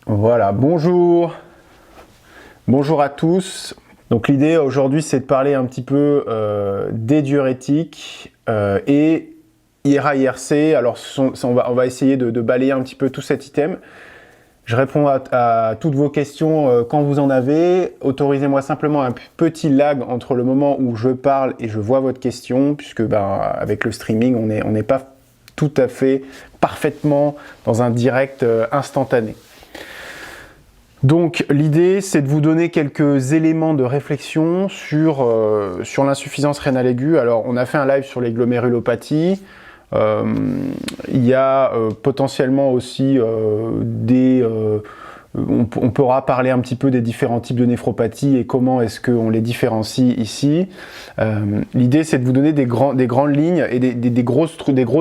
Voilà, bonjour. Bonjour à tous. Donc l'idée aujourd'hui c'est de parler un petit peu des diurétiques et IRA-IRC. Alors on va essayer de balayer un petit peu tout cet item. Je réponds à toutes vos questions quand vous en avez. Autorisez-moi simplement un petit lag entre le moment où je parle et je vois votre question, puisque avec le streaming on n'est pas tout à fait parfaitement dans un direct instantané. Donc l'idée c'est de vous donner quelques éléments de réflexion sur l'insuffisance rénale aiguë. Alors on a fait un live sur les glomérulopathies, il y a potentiellement aussi on pourra parler un petit peu des différents types de néphropathie et comment est-ce qu'on les différencie ici. L'idée c'est de vous donner des grandes lignes et des gros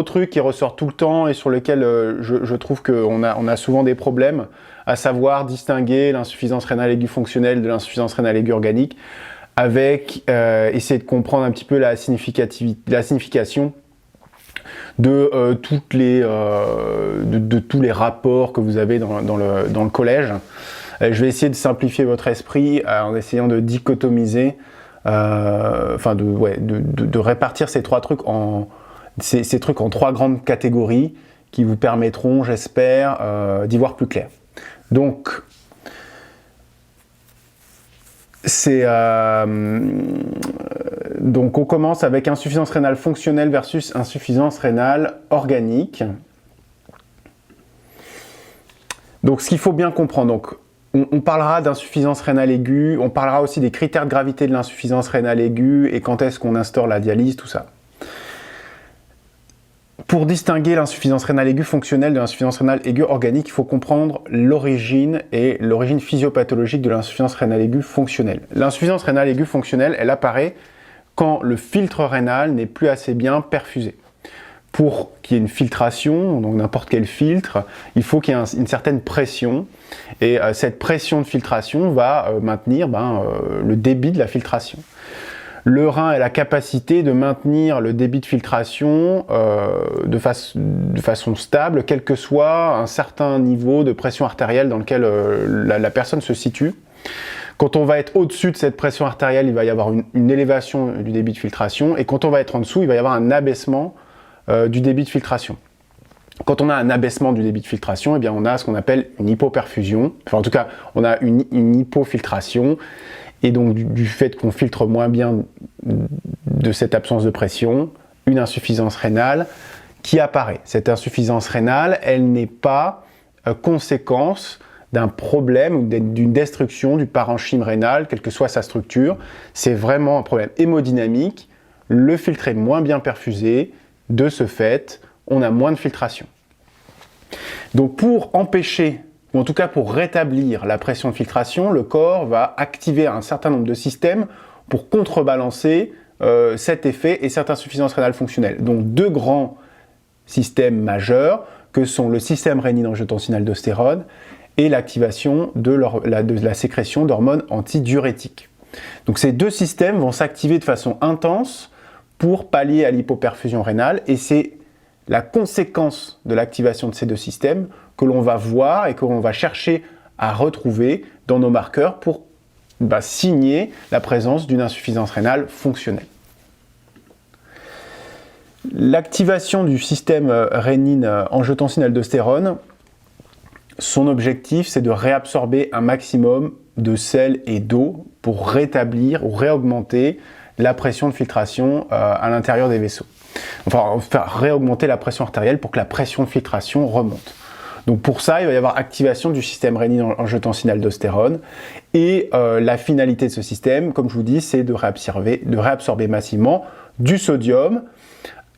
trucs qui ressortent tout le temps et sur lesquels je trouve qu'on a souvent des problèmes, à savoir distinguer l'insuffisance rénale aiguë fonctionnelle de l'insuffisance rénale aiguë organique, avec essayer de comprendre un petit peu la signification de tous les rapports que vous avez dans le collège. Je vais essayer de simplifier votre esprit en essayant de dichotomiser, de répartir ces trucs en trois grandes catégories qui vous permettront, j'espère, d'y voir plus clair. Donc, donc on commence avec insuffisance rénale fonctionnelle versus insuffisance rénale organique. Donc ce qu'il faut bien comprendre, donc, on parlera d'insuffisance rénale aiguë, on parlera aussi des critères de gravité de l'insuffisance rénale aiguë et quand est-ce qu'on instaure la dialyse, tout ça. Pour distinguer l'insuffisance rénale aiguë fonctionnelle de l'insuffisance rénale aiguë organique, il faut comprendre l'origine et l'origine physiopathologique de l'insuffisance rénale aiguë fonctionnelle. L'insuffisance rénale aiguë fonctionnelle, elle apparaît quand le filtre rénal n'est plus assez bien perfusé. Pour qu'il y ait une filtration, donc n'importe quel filtre, il faut qu'il y ait une certaine pression. Et cette pression de filtration va maintenir le débit de la filtration. Le rein a la capacité de maintenir le débit de filtration de façon stable, quel que soit un certain niveau de pression artérielle dans lequel la personne se situe. Quand on va être au-dessus de cette pression artérielle, il va y avoir une élévation du débit de filtration, et quand on va être en dessous, il va y avoir un abaissement du débit de filtration. Quand on a un abaissement du débit de filtration, eh bien on a ce qu'on appelle une hypoperfusion, enfin en tout cas on a une hypofiltration, et donc du fait qu'on filtre moins bien de cette absence de pression, une insuffisance rénale qui apparaît. Cette insuffisance rénale, elle n'est pas conséquence d'un problème ou d'une destruction du parenchyme rénal, quelle que soit sa structure. C'est vraiment un problème hémodynamique. Le filtre est moins bien perfusé. De ce fait, on a moins de filtration. Donc pour empêcher, ou en tout cas pour rétablir la pression de filtration, le corps va activer un certain nombre de systèmes pour contrebalancer cet effet et cette insuffisance rénale fonctionnelle. Donc deux grands systèmes majeurs que sont le système rénine-angiotensin-aldostérone et l'activation de la sécrétion d'hormones antidiurétiques. Donc ces deux systèmes vont s'activer de façon intense pour pallier à l'hypoperfusion rénale, et c'est la conséquence de l'activation de ces deux systèmes que l'on va voir et que l'on va chercher à retrouver dans nos marqueurs pour signer la présence d'une insuffisance rénale fonctionnelle. L'activation du système rénine-angiotensin-aldostérone, son objectif, c'est de réabsorber un maximum de sel et d'eau pour rétablir ou réaugmenter la pression de filtration à l'intérieur des vaisseaux. Enfin, faire réaugmenter la pression artérielle pour que la pression de filtration remonte. Donc pour ça, il va y avoir activation du système rénine-angiotensin-aldostérone, et la finalité de ce système, comme je vous dis, c'est de réabsorber massivement du sodium,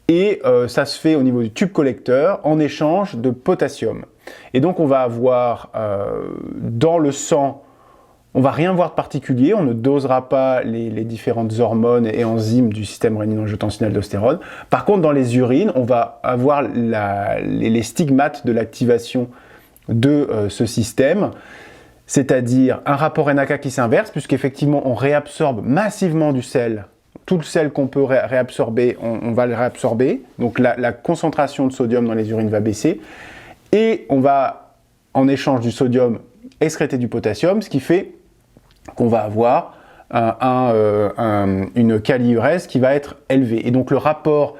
et ça se fait au niveau du tube collecteur en échange de potassium. Et donc on va avoir dans le sang, on ne va rien voir de particulier, on ne dosera pas les différentes hormones et enzymes du système rénine-angiotensin-aldostérone. Par contre, dans les urines, on va avoir les stigmates de l'activation de ce système, c'est-à-dire un rapport NAK qui s'inverse, puisqu'effectivement on réabsorbe massivement du sel. Tout le sel qu'on peut réabsorber, on va le réabsorber, donc la concentration de sodium dans les urines va baisser, et on va, en échange du sodium, excréter du potassium, ce qui fait qu'on va avoir une kaliurèse qui va être élevée. Et donc le rapport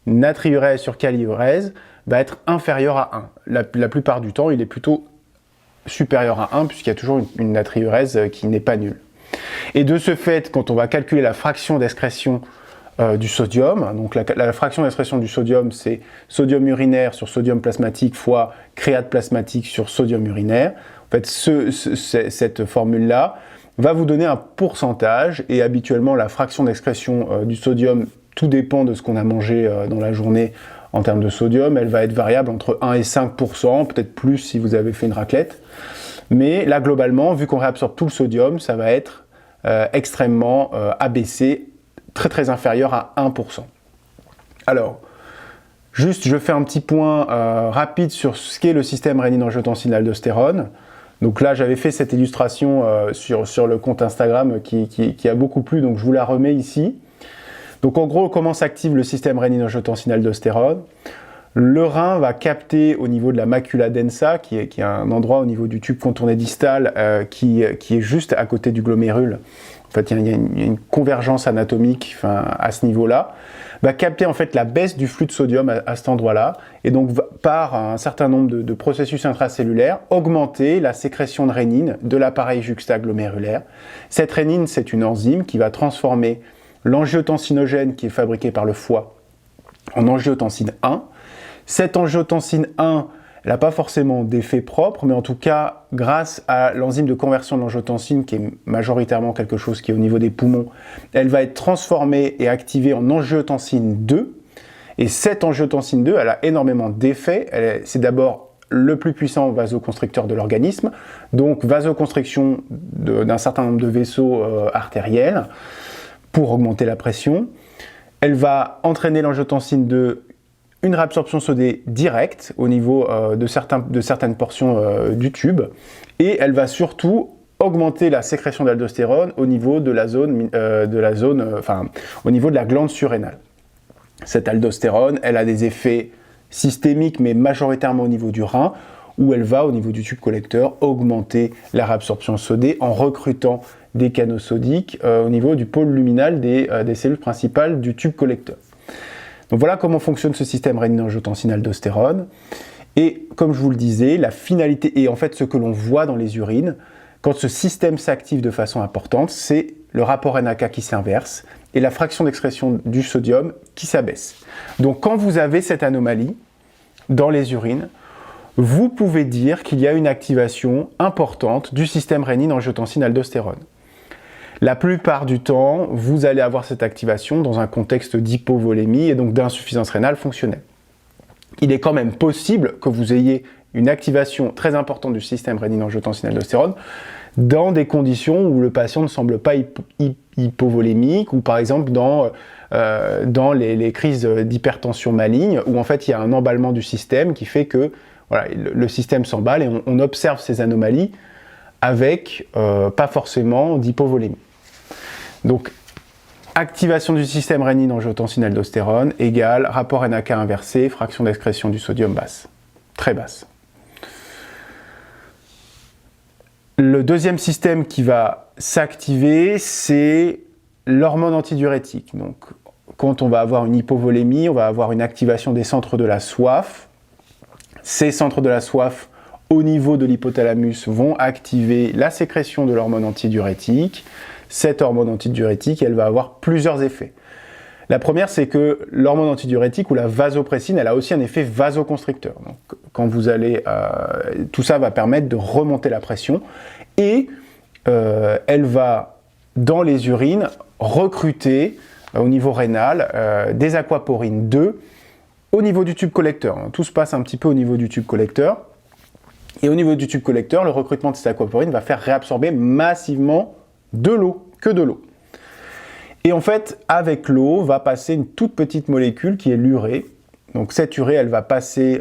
natriurèse sur kaliurèse va être inférieur à 1. La plupart du temps, il est plutôt supérieur à 1, puisqu'il y a toujours une natriurèse qui n'est pas nulle. Et de ce fait, quand on va calculer la fraction d'excrétion du sodium, donc la fraction d'excrétion du sodium, c'est sodium urinaire sur sodium plasmatique fois créate plasmatique sur sodium urinaire. En fait, cette formule-là va vous donner un pourcentage, et habituellement, la fraction d'excrétion du sodium, tout dépend de ce qu'on a mangé dans la journée en termes de sodium, elle va être variable entre 1 et 5%, peut-être plus si vous avez fait une raclette. Mais là, globalement, vu qu'on réabsorbe tout le sodium, ça va être extrêmement abaissé, très inférieur à 1%. Alors, juste, je fais un petit point rapide sur ce qu'est le système rénine-angiotensin-aldostérone. Donc là, j'avais fait cette illustration sur le compte Instagram qui a beaucoup plu, donc je vous la remets ici. Donc en gros, comment s'active le système rénine-angiotensin-aldostérone? Le rein va capter au niveau de la macula densa, qui est un endroit au niveau du tube contourné distal qui est juste à côté du glomérule. En fait, il y a une convergence anatomique à ce niveau-là. Va capter en fait la baisse du flux de sodium à cet endroit-là, et donc par un certain nombre de processus intracellulaires, augmenter la sécrétion de rénine de l'appareil juxtaglomérulaire. Cette rénine, c'est une enzyme qui va transformer l'angiotensinogène qui est fabriqué par le foie en angiotensine 1. Cette angiotensine 1, elle n'a pas forcément d'effet propre, mais en tout cas, grâce à l'enzyme de conversion de l'angiotensine, qui est majoritairement quelque chose qui est au niveau des poumons, elle va être transformée et activée en angiotensine 2. Et cette angiotensine 2, elle a énormément d'effets. C'est d'abord le plus puissant vasoconstricteur de l'organisme, donc vasoconstriction d'un certain nombre de vaisseaux artériels pour augmenter la pression. Elle va entraîner l'angiotensine 2 une réabsorption sodée directe au niveau de certaines portions du tube, et elle va surtout augmenter la sécrétion d'aldostérone au niveau de au niveau de la glande surrénale. Cette aldostérone, elle a des effets systémiques, mais majoritairement au niveau du rein, où elle va, au niveau du tube collecteur, augmenter la réabsorption sodée en recrutant des canaux sodiques au niveau du pôle luminal des cellules principales du tube collecteur. Donc voilà comment fonctionne ce système rénine-angiotensin-aldostérone. Et comme je vous le disais, la finalité, et en fait ce que l'on voit dans les urines, quand ce système s'active de façon importante, c'est le rapport NAK qui s'inverse et la fraction d'excrétion du sodium qui s'abaisse. Donc quand vous avez cette anomalie dans les urines, vous pouvez dire qu'il y a une activation importante du système rénine-angiotensin-aldostérone. La plupart du temps, vous allez avoir cette activation dans un contexte d'hypovolémie et donc d'insuffisance rénale fonctionnelle. Il est quand même possible que vous ayez une activation très importante du système rénine-angiotensin-aldostérone dans des conditions où le patient ne semble pas hypovolémique, ou par exemple dans les crises d'hypertension maligne, où en fait il y a un emballement du système qui fait que voilà, le système s'emballe et on observe ces anomalies avec pas forcément d'hypovolémie. Donc, activation du système rénine-angiotensin-aldostérone égale rapport NAK inversé, fraction d'excrétion du sodium basse, très basse. Le deuxième système qui va s'activer, c'est l'hormone antidiurétique. Donc, quand on va avoir une hypovolémie, on va avoir une activation des centres de la soif. Ces centres de la soif, au niveau de l'hypothalamus, vont activer la sécrétion de l'hormone antidiurétique. Cette hormone antidiurétique, elle va avoir plusieurs effets. La première, c'est que l'hormone antidiurétique ou la vasopressine, elle a aussi un effet vasoconstricteur. Donc, quand vous allez, tout ça va permettre de remonter la pression, et elle va, dans les urines, recruter au niveau rénal des aquaporines 2 au niveau du tube collecteur. Tout se passe un petit peu au niveau du tube collecteur. Et au niveau du tube collecteur, le recrutement de ces aquaporines va faire réabsorber massivement de l'eau, que de l'eau. Et en fait, avec l'eau, va passer une toute petite molécule qui est l'urée. Donc cette urée, elle va passer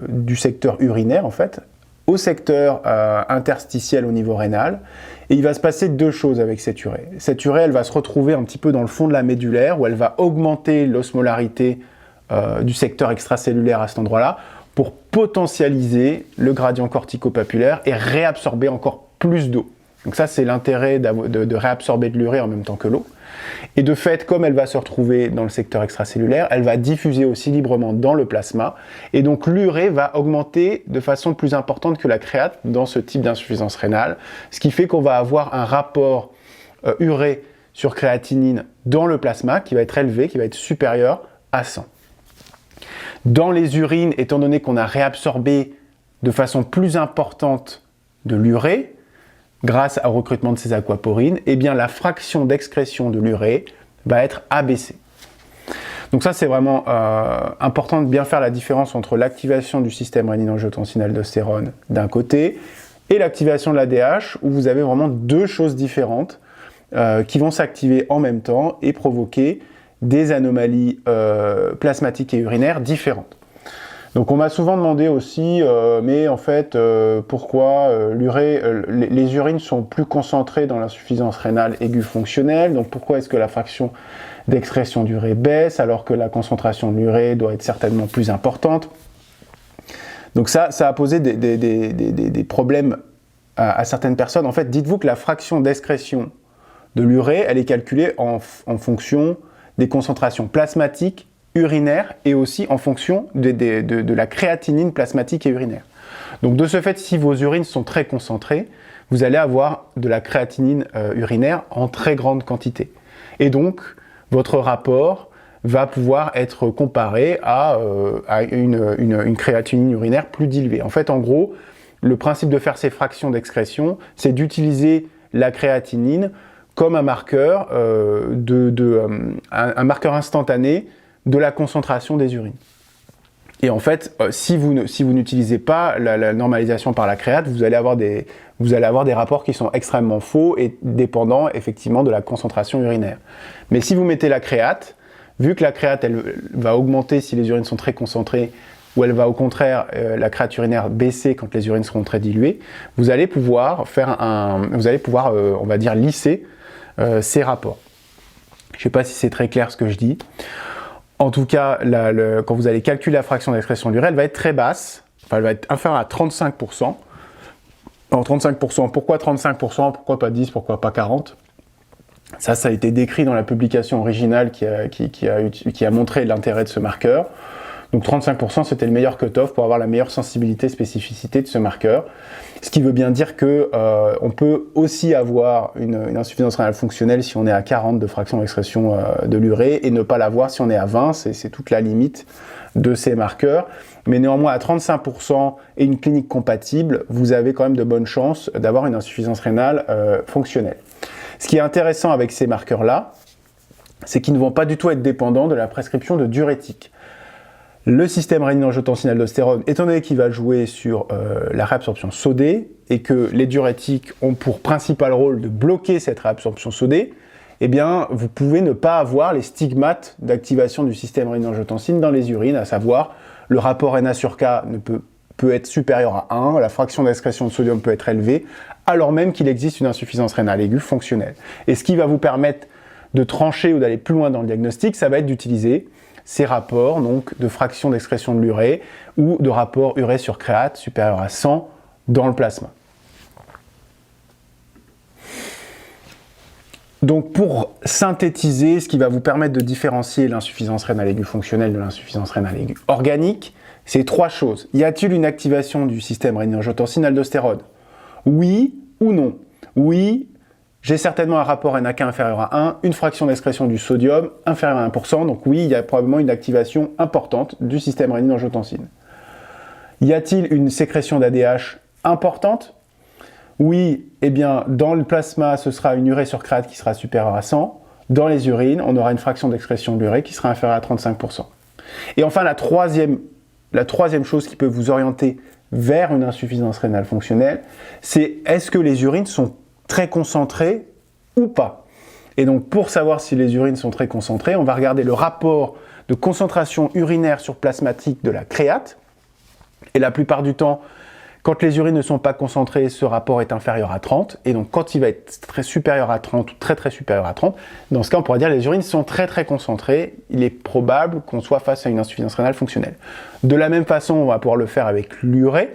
du secteur urinaire, en fait, au secteur interstitiel au niveau rénal. Et il va se passer deux choses avec cette urée. Cette urée, elle va se retrouver un petit peu dans le fond de la médulaire, où elle va augmenter l'osmolarité du secteur extracellulaire à cet endroit-là, pour potentialiser le gradient corticopapulaire et réabsorber encore plus d'eau. Donc ça, c'est l'intérêt de réabsorber de l'urée en même temps que l'eau. Et de fait, comme elle va se retrouver dans le secteur extracellulaire, elle va diffuser aussi librement dans le plasma. Et donc l'urée va augmenter de façon plus importante que la créate dans ce type d'insuffisance rénale. Ce qui fait qu'on va avoir un rapport urée sur créatinine dans le plasma qui va être élevé, qui va être supérieur à 100. Dans les urines, étant donné qu'on a réabsorbé de façon plus importante de l'urée, grâce au recrutement de ces aquaporines, eh bien la fraction d'excrétion de l'urée va être abaissée. Donc ça, c'est vraiment important de bien faire la différence entre l'activation du système rénine-angiotensin-aldostérone d'un côté et l'activation de l'ADH, où vous avez vraiment deux choses différentes qui vont s'activer en même temps et provoquer des anomalies plasmatiques et urinaires différentes. Donc on m'a souvent demandé aussi, mais en fait, pourquoi les urines sont plus concentrées dans l'insuffisance rénale aiguë fonctionnelle, donc pourquoi est-ce que la fraction d'excrétion d'urée baisse alors que la concentration de l'urée doit être certainement plus importante. Donc ça a posé des problèmes à certaines personnes. En fait, dites-vous que la fraction d'excrétion de l'urée, elle est calculée en fonction des concentrations plasmatiques, urinaires et aussi en fonction de la créatinine plasmatique et urinaire. Donc de ce fait, si vos urines sont très concentrées, vous allez avoir de la créatinine urinaire en très grande quantité. Et donc, votre rapport va pouvoir être comparé à une créatinine urinaire plus diluée. En fait, en gros, le principe de faire ces fractions d'excrétion, c'est d'utiliser la créatinine comme un marqueur, un marqueur instantané de la concentration des urines. Et en fait, si vous n'utilisez pas la normalisation par la créate, vous allez avoir des rapports qui sont extrêmement faux et dépendants effectivement de la concentration urinaire. Mais si vous mettez la créate, vu que la créate elle va augmenter si les urines sont très concentrées, ou elle va au contraire, la créate urinaire baisser quand les urines seront très diluées, vous allez pouvoir on va dire, lisser ces rapports. Je ne sais pas si c'est très clair ce que je dis. En tout cas, quand vous allez calculer la fraction d'excrétion de l'urée, elle va être très basse, enfin elle va être inférieure à 35%. Alors 35%, pourquoi 35%, pourquoi pas 10%, pourquoi pas 40%? Ça a été décrit dans la publication originale qui a montré l'intérêt de ce marqueur. Donc 35%, c'était le meilleur cutoff pour avoir la meilleure sensibilité, spécificité de ce marqueur. Ce qui veut bien dire qu'on peut aussi avoir une insuffisance rénale fonctionnelle si on est à 40 de fraction d'excrétion de l'urée et ne pas l'avoir si on est à 20, c'est toute la limite de ces marqueurs. Mais néanmoins, à 35% et une clinique compatible, vous avez quand même de bonnes chances d'avoir une insuffisance rénale fonctionnelle. Ce qui est intéressant avec ces marqueurs-là, c'est qu'ils ne vont pas du tout être dépendants de la prescription de diurétiques. Le système rénine-angiotensin-aldostérone, étant donné qu'il va jouer sur la réabsorption sodée et que les diurétiques ont pour principal rôle de bloquer cette réabsorption sodée, eh bien, vous pouvez ne pas avoir les stigmates d'activation du système rénine-angiotensin dans les urines, à savoir le rapport Na sur K peut être supérieur à 1, la fraction d'excrétion de sodium peut être élevée, alors même qu'il existe une insuffisance rénale aiguë fonctionnelle. Et ce qui va vous permettre de trancher ou d'aller plus loin dans le diagnostic, ça va être d'utiliser ces rapports donc, de fraction d'excrétion de l'urée ou de rapport urée sur créate supérieur à 100 dans le plasma. Donc pour synthétiser, ce qui va vous permettre de différencier l'insuffisance rénale aiguë fonctionnelle de l'insuffisance rénale aiguë organique, c'est trois choses. Y a-t-il une activation du système rénine-angiotensin-aldostérone? Oui ou non? Oui, j'ai certainement un rapport NaK inférieur à 1, une fraction d'excrétion du sodium inférieure à 1%, donc oui, il y a probablement une activation importante du système rénine-angiotensin. Y a-t-il une sécrétion d'ADH importante? Oui, eh bien, dans le plasma, ce sera une urée sur créate qui sera supérieure à 100. Dans les urines, on aura une fraction d'excrétion de l'urée qui sera inférieure à 35%. Et enfin, la troisième chose qui peut vous orienter vers une insuffisance rénale fonctionnelle, c'est est-ce que les urines sont très concentrées ou pas? Et donc, pour savoir si les urines sont très concentrées, on va regarder le rapport de concentration urinaire sur plasmatique de la créate. Et la plupart du temps, Quand les urines ne sont pas concentrées, ce rapport est inférieur à 30. Et donc, quand il va être très supérieur à 30 ou très très supérieur à 30, dans ce cas, on pourrait dire que les urines sont très très concentrées. Il est probable qu'on soit face à une insuffisance rénale fonctionnelle. De la même façon, on va pouvoir le faire avec l'urée,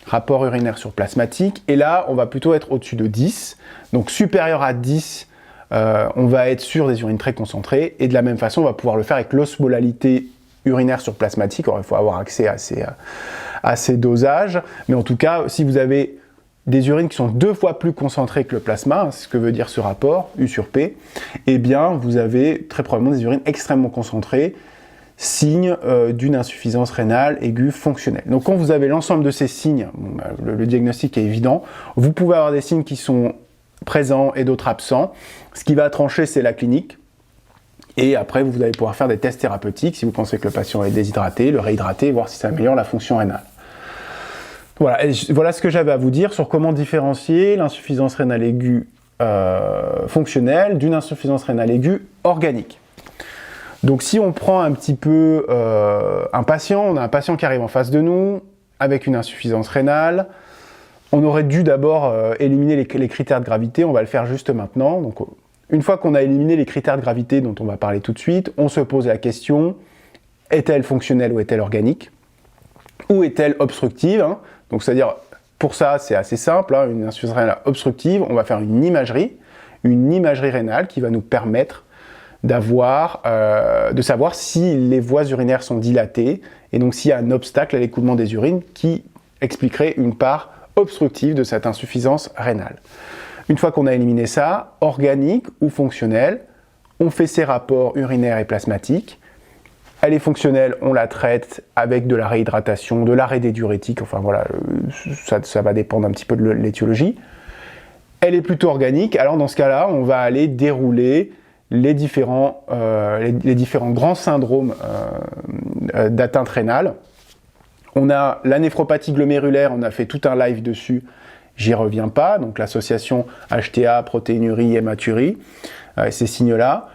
rapport urinaire sur plasmatique. Et là, on va plutôt être au-dessus de 10. Donc, supérieur à 10, on va être sur des urines très concentrées. Et de la même façon, on va pouvoir le faire avec l'osmolalité urinaire sur plasmatique. Alors, il faut avoir accès à ces dosages. Mais en tout cas, si vous avez des urines qui sont 2 fois plus concentrées que le plasma, ce que veut dire ce rapport, U sur P, eh bien, vous avez très probablement des urines extrêmement concentrées, signe d'une insuffisance rénale aiguë fonctionnelle. Donc, quand vous avez l'ensemble de ces signes, le diagnostic est évident, vous pouvez avoir des signes qui sont présents et d'autres absents. Ce qui va trancher, c'est la clinique. Et après, vous allez pouvoir faire des tests thérapeutiques si vous pensez que le patient est déshydraté, le réhydrater, voir si ça améliore la fonction rénale. Voilà, voilà ce que j'avais à vous dire sur comment différencier l'insuffisance rénale aiguë fonctionnelle d'une insuffisance rénale aiguë organique. Donc si on prend un petit peu un patient, on a un patient qui arrive en face de nous avec une insuffisance rénale, on aurait dû d'abord éliminer les critères de gravité, on va le faire juste maintenant. Donc, une fois qu'on a éliminé les critères de gravité dont on va parler tout de suite, on se pose la question, est-elle fonctionnelle ou est-elle organique? Ou est-elle obstructive, hein? Donc c'est-à-dire, pour ça, c'est assez simple, hein, une insuffisance rénale obstructive, on va faire une imagerie rénale qui va nous permettre de savoir si les voies urinaires sont dilatées, et donc s'il y a un obstacle à l'écoulement des urines qui expliquerait une part obstructive de cette insuffisance rénale. Une fois qu'on a éliminé ça, organique ou fonctionnelle, on fait ces rapports urinaires et plasmatiques. Elle est fonctionnelle, on la traite avec de la réhydratation, de l'arrêt des diurétiques, enfin voilà, ça va dépendre un petit peu de l'étiologie. Elle est plutôt organique, alors dans ce cas-là, on va aller dérouler les différents grands syndromes d'atteinte rénale. On a la néphropathie glomérulaire, on a fait tout un live dessus, j'y reviens pas, donc l'association HTA, protéinurie, hématurie, ces signes-là.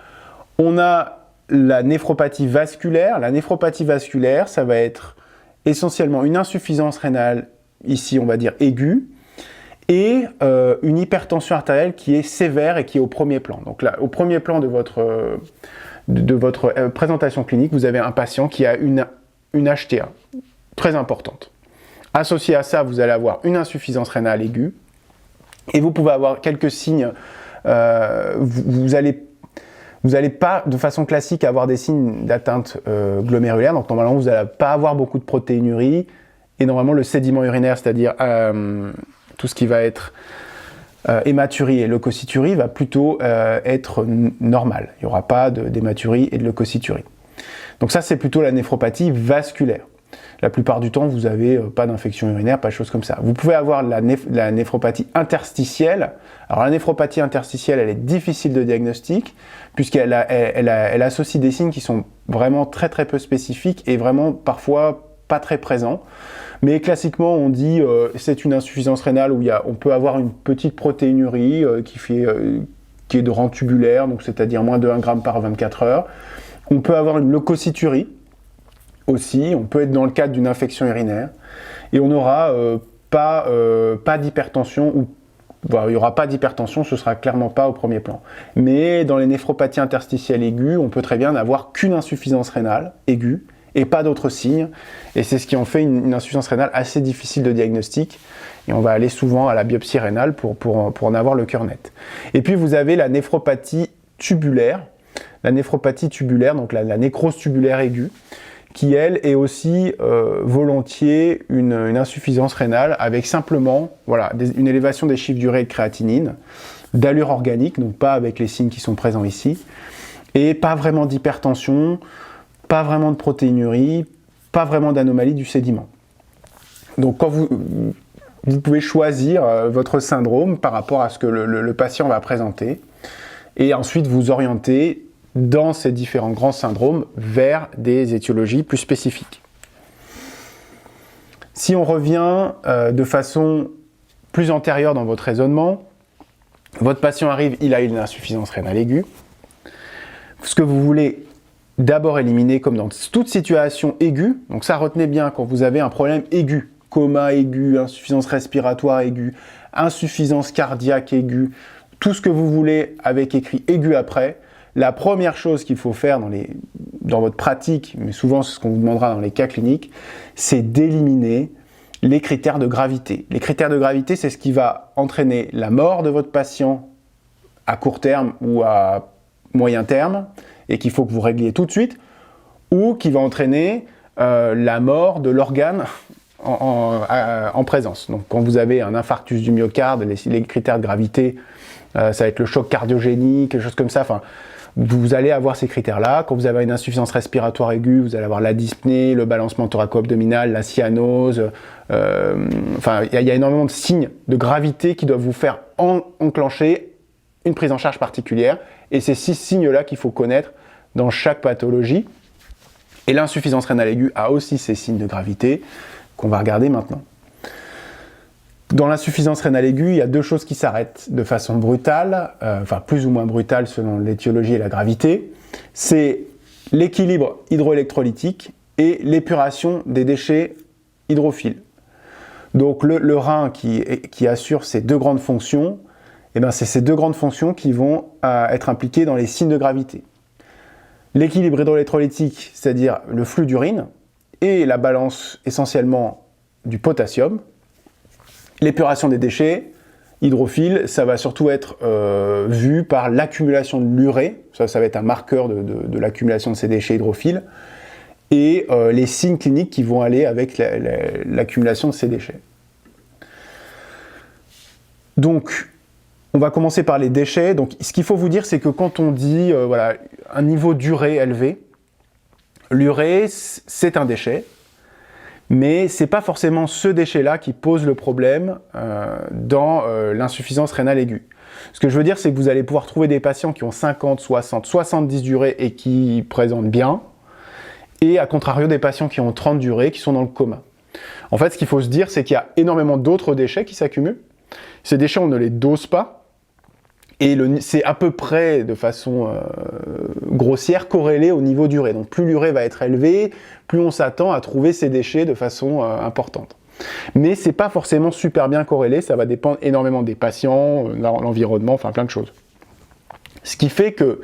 On a la néphropathie vasculaire. La néphropathie vasculaire, ça va être essentiellement une insuffisance rénale, ici on va dire aiguë, et une hypertension artérielle qui est sévère et qui est au premier plan. Donc là, au premier plan de votre présentation clinique, vous avez un patient qui a une HTA très importante. Associé à ça, vous allez avoir une insuffisance rénale aiguë, et vous pouvez avoir quelques signes. Vous allez pas, de façon classique, avoir des signes d'atteinte glomérulaire. Donc normalement, vous n'allez pas avoir beaucoup de protéinurie, et normalement le sédiment urinaire, c'est-à-dire tout ce qui va être hématurie et leucocyturie, va plutôt être normal. Il n'y aura pas d'hématurie et de leucocyturie. Donc ça, c'est plutôt la néphropathie vasculaire. La plupart du temps, vous n'avez pas d'infection urinaire, pas de choses comme ça. Vous pouvez avoir la néphropathie interstitielle. Alors la néphropathie interstitielle, elle est difficile de diagnostic, puisqu'elle associe des signes qui sont vraiment très très peu spécifiques et vraiment parfois pas très présents. Mais classiquement, on dit c'est une insuffisance rénale où on peut avoir une petite protéinurie qui est de rang tubulaire, donc c'est-à-dire moins de 1 g par 24 heures. On peut avoir une leucocyturie aussi, on peut être dans le cadre d'une infection urinaire, et on n'aura pas d'hypertension, ou il n'y aura pas d'hypertension, ce sera clairement pas au premier plan. Mais dans les néphropathies interstitielles aiguës, on peut très bien n'avoir qu'une insuffisance rénale aiguë, et pas d'autres signes, et c'est ce qui en fait une insuffisance rénale assez difficile de diagnostic, et on va aller souvent à la biopsie rénale pour en avoir le cœur net. Et puis vous avez la néphropathie tubulaire, donc la nécrose tubulaire aiguë, qui elle est aussi volontiers une insuffisance rénale avec simplement une élévation des chiffres d'urée et de créatinine, d'allure organique, donc pas avec les signes qui sont présents ici, et pas vraiment d'hypertension, pas vraiment de protéinurie, pas vraiment d'anomalie du sédiment. Donc quand vous pouvez choisir votre syndrome par rapport à ce que le patient va présenter, et ensuite vous orienter dans ces différents grands syndromes vers des étiologies plus spécifiques. Si on revient de façon plus antérieure dans votre raisonnement, votre patient arrive, il a une insuffisance rénale aiguë. Ce que vous voulez d'abord éliminer, comme dans toute situation aiguë, donc ça retenez bien, quand vous avez un problème aigu, coma aigu, insuffisance respiratoire aiguë, insuffisance cardiaque aiguë, tout ce que vous voulez avec écrit aigu après, la première chose qu'il faut faire dans votre pratique, mais souvent c'est ce qu'on vous demandera dans les cas cliniques, c'est d'éliminer les critères de gravité. Les critères de gravité, c'est ce qui va entraîner la mort de votre patient à court terme ou à moyen terme, et qu'il faut que vous régliez tout de suite, ou qui va entraîner la mort de l'organe en présence. Donc quand vous avez un infarctus du myocarde, les critères de gravité, ça va être le choc cardiogénique, quelque chose comme ça, enfin, vous allez avoir ces critères-là. Quand vous avez une insuffisance respiratoire aiguë, vous allez avoir la dyspnée, le balancement thoraco-abdominal, la cyanose, enfin, il y a énormément de signes de gravité qui doivent vous faire enclencher une prise en charge particulière, et c'est 6 signes-là qu'il faut connaître dans chaque pathologie. Et l'insuffisance rénale aiguë a aussi ces signes de gravité qu'on va regarder maintenant. Dans l'insuffisance rénale aiguë, il y a 2 choses qui s'arrêtent de façon brutale, enfin plus ou moins brutale selon l'étiologie et la gravité. C'est l'équilibre hydroélectrolytique et l'épuration des déchets hydrophiles. Donc le rein qui assure ces 2 grandes fonctions, eh ben c'est ces 2 grandes fonctions qui vont être impliquées dans les signes de gravité. L'équilibre hydroélectrolytique, c'est-à-dire le flux d'urine, et la balance essentiellement du potassium. L'épuration des déchets hydrophiles, ça va surtout être vu par l'accumulation de l'urée, ça va être un marqueur de l'accumulation de ces déchets hydrophiles, et les signes cliniques qui vont aller avec l'accumulation de ces déchets. Donc, on va commencer par les déchets. Donc, ce qu'il faut vous dire, c'est que quand on dit voilà, un niveau d'urée élevé, l'urée, c'est un déchet, mais ce n'est pas forcément ce déchet-là qui pose le problème dans l'insuffisance rénale aiguë. Ce que je veux dire, c'est que vous allez pouvoir trouver des patients qui ont 50, 60, 70 d'urée et qui présentent bien, et à contrario des patients qui ont 30 d'urée qui sont dans le coma. En fait, ce qu'il faut se dire, c'est qu'il y a énormément d'autres déchets qui s'accumulent. Ces déchets, on ne les dose pas, et c'est à peu près, de façon grossière, corrélé au niveau d'urée. Donc plus l'urée va être élevée, plus on s'attend à trouver ces déchets de façon importante. Mais c'est pas forcément super bien corrélé, ça va dépendre énormément des patients, l'environnement, enfin plein de choses. Ce qui fait que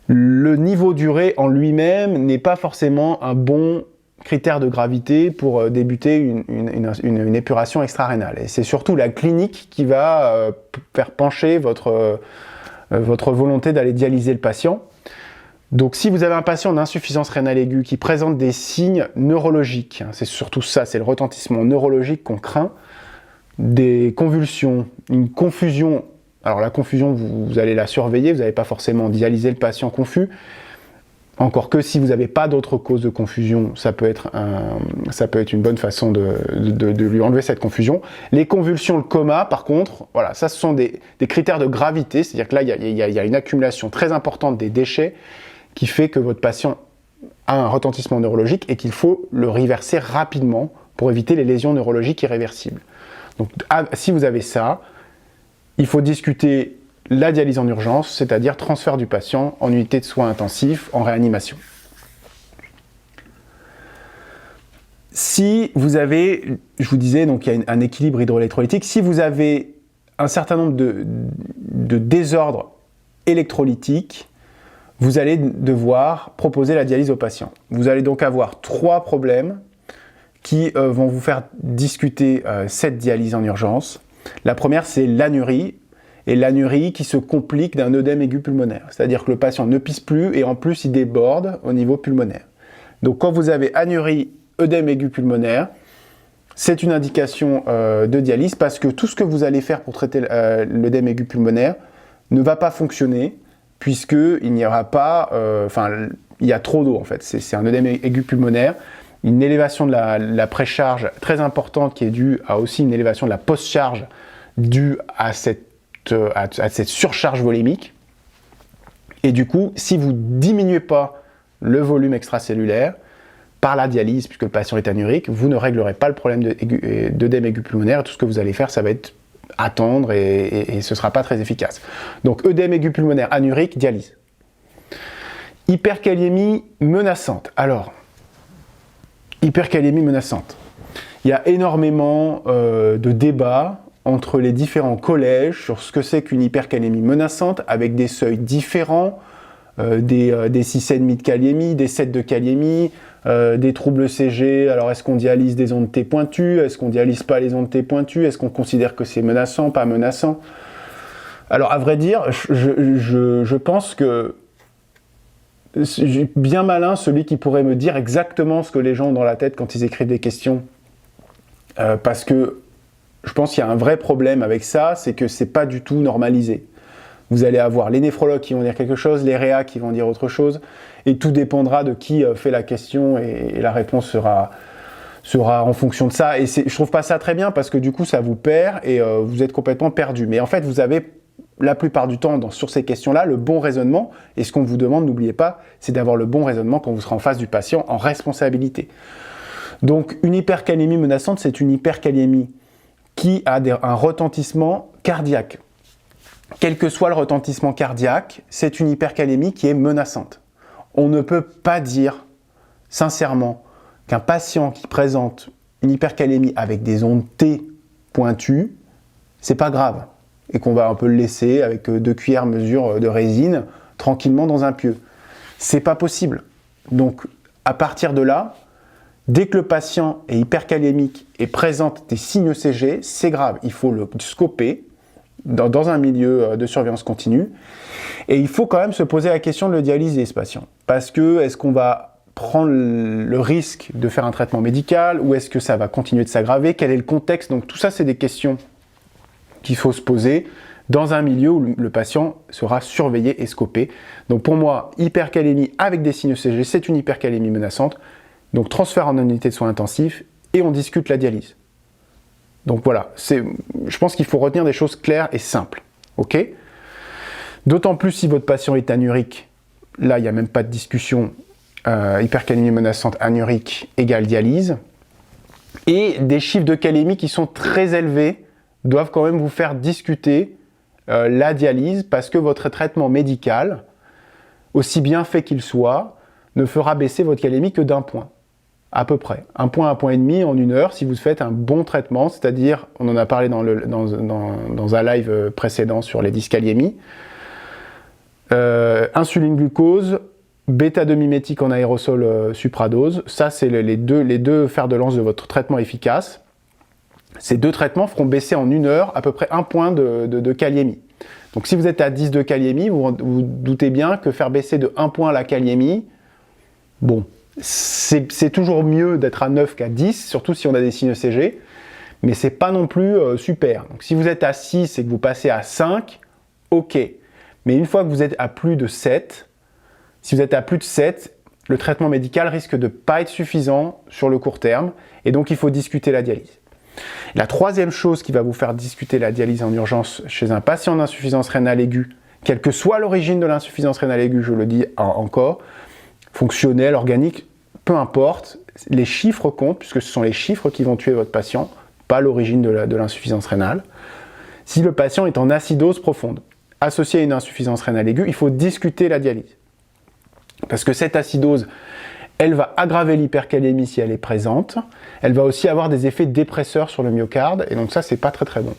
le niveau d'urée en lui-même n'est pas forcément un bon critère de gravité pour débuter une épuration extra-rénale. Et c'est surtout la clinique qui va faire pencher votre volonté d'aller dialyser le patient. Donc si vous avez un patient d'insuffisance rénale aiguë qui présente des signes neurologiques, c'est surtout ça, c'est le retentissement neurologique qu'on craint, des convulsions, une confusion, alors la confusion vous allez la surveiller, vous n'allez pas forcément dialyser le patient confus, encore que si vous n'avez pas d'autres causes de confusion, ça peut être une bonne façon de lui enlever cette confusion. Les convulsions, le coma, par contre, voilà, ça ce sont des critères de gravité, c'est-à-dire que là, il y a une accumulation très importante des déchets qui fait que votre patient a un retentissement neurologique et qu'il faut le reverser rapidement pour éviter les lésions neurologiques irréversibles. Donc si vous avez ça, il faut discuter la dialyse en urgence, c'est-à-dire transfert du patient en unité de soins intensifs, en réanimation. Si vous avez, je vous disais, donc il y a un équilibre hydroélectrolytique, si vous avez un certain nombre de désordres électrolytiques, vous allez devoir proposer la dialyse au patient. Vous allez donc avoir 3 problèmes qui vont vous faire discuter cette dialyse en urgence. La première, c'est l'anurie, et l'anurie qui se complique d'un œdème aigu pulmonaire. C'est-à-dire que le patient ne pisse plus et en plus il déborde au niveau pulmonaire. Donc quand vous avez anurie, œdème aigu pulmonaire, c'est une indication de dialyse parce que tout ce que vous allez faire pour traiter l'œdème aigu pulmonaire ne va pas fonctionner puisqu'il n'y aura pas... il y a trop d'eau en fait. C'est un œdème aigu pulmonaire, une élévation de la précharge très importante qui est due à aussi une élévation de la post-charge due à cette surcharge volémique. Et du coup, si vous ne diminuez pas le volume extracellulaire par la dialyse, puisque le patient est anurique, vous ne réglerez pas le problème d'œdème aigu pulmonaire. Tout ce que vous allez faire, ça va être attendre et ce ne sera pas très efficace. Donc œdème aigu pulmonaire anurique, dialyse. Hyperkaliémie menaçante. Alors, hyperkaliémie menaçante. Il y a énormément de débats entre les différents collèges sur ce que c'est qu'une hypercalémie menaçante, avec des seuils différents, des 6,5 de kaliémie, des 7 de kaliémie, des troubles CG. Alors est-ce qu'on dialyse des ondes T pointues? Est-ce qu'on dialyse pas les ondes T pointues? Est-ce qu'on considère que c'est menaçant, pas menaçant? Alors à vrai dire, je pense que bien malin celui qui pourrait me dire exactement ce que les gens ont dans la tête quand ils écrivent des questions. Parce que je pense qu'il y a un vrai problème avec ça, c'est que c'est pas du tout normalisé. Vous allez avoir les néphrologues qui vont dire quelque chose, les réas qui vont dire autre chose, et tout dépendra de qui fait la question, et la réponse sera en fonction de ça. Et je trouve pas ça très bien, parce que du coup ça vous perd, et vous êtes complètement perdu. Mais en fait, vous avez la plupart du temps, sur ces questions-là, le bon raisonnement, et ce qu'on vous demande, n'oubliez pas, c'est d'avoir le bon raisonnement quand vous serez en face du patient en responsabilité. Donc une hypercalémie menaçante, c'est une hypercalémie qui a un retentissement cardiaque. Quel que soit le retentissement cardiaque, c'est une hypercalémie qui est menaçante. On ne peut pas dire, sincèrement, qu'un patient qui présente une hypercalémie avec des ondes T pointues, c'est pas grave, et qu'on va un peu le laisser avec 2 cuillères mesure de résine, tranquillement dans un pieu. C'est pas possible. Donc, à partir de là, dès que le patient est hypercalémique et présente des signes ECG, c'est grave. Il faut le scoper dans un milieu de surveillance continue. Et il faut quand même se poser la question de le dialyser, ce patient. Parce que, est-ce qu'on va prendre le risque de faire un traitement médical, ou est-ce que ça va continuer de s'aggraver? Quel est le contexte? Donc tout ça, c'est des questions qu'il faut se poser dans un milieu où le patient sera surveillé et scopé. Donc pour moi, hypercalémie avec des signes ECG, c'est une hypercalémie menaçante. Donc transfert en unité de soins intensifs et on discute la dialyse. Donc voilà, je pense qu'il faut retenir des choses claires et simples. Ok? D'autant plus si votre patient est anurique, là il n'y a même pas de discussion, hypercalémie menaçante anurique égale dialyse. Et des chiffres de calémie qui sont très élevés doivent quand même vous faire discuter la dialyse, parce que votre traitement médical, aussi bien fait qu'il soit, ne fera baisser votre calémie que d'1 point. À peu près. 1 point, 1,5 point en 1 heure, si vous faites un bon traitement, c'est-à-dire, on en a parlé dans un live précédent sur les dyskaliémies, insuline glucose, bêta-2 mimétique en aérosol supradose, ça c'est les deux fers de lance de votre traitement efficace. Ces 2 traitements feront baisser en 1 heure à peu près 1 point de kaliémie. Donc si vous êtes à 10 de kaliémie, vous doutez bien que faire baisser de 1 point la kaliémie, bon, c'est toujours mieux d'être à 9 qu'à 10, surtout si on a des signes ECG, mais c'est pas non plus super. Donc si vous êtes à 6 et que vous passez à 5, ok. Mais une fois que vous êtes à plus de 7, si vous êtes à plus de 7, le traitement médical risque de ne pas être suffisant sur le court terme, et donc il faut discuter la dialyse. La troisième chose qui va vous faire discuter la dialyse en urgence chez un patient d'insuffisance rénale aiguë, quelle que soit l'origine de l'insuffisance rénale aiguë, je le dis encore, fonctionnelle, organique, peu importe, les chiffres comptent, puisque ce sont les chiffres qui vont tuer votre patient, pas l'origine de l'insuffisance rénale. Si le patient est en acidose profonde, associée à une insuffisance rénale aiguë, il faut discuter la dialyse. Parce que cette acidose, elle va aggraver l'hypercalémie si elle est présente, elle va aussi avoir des effets dépresseurs sur le myocarde, et donc ça, c'est pas très très bon.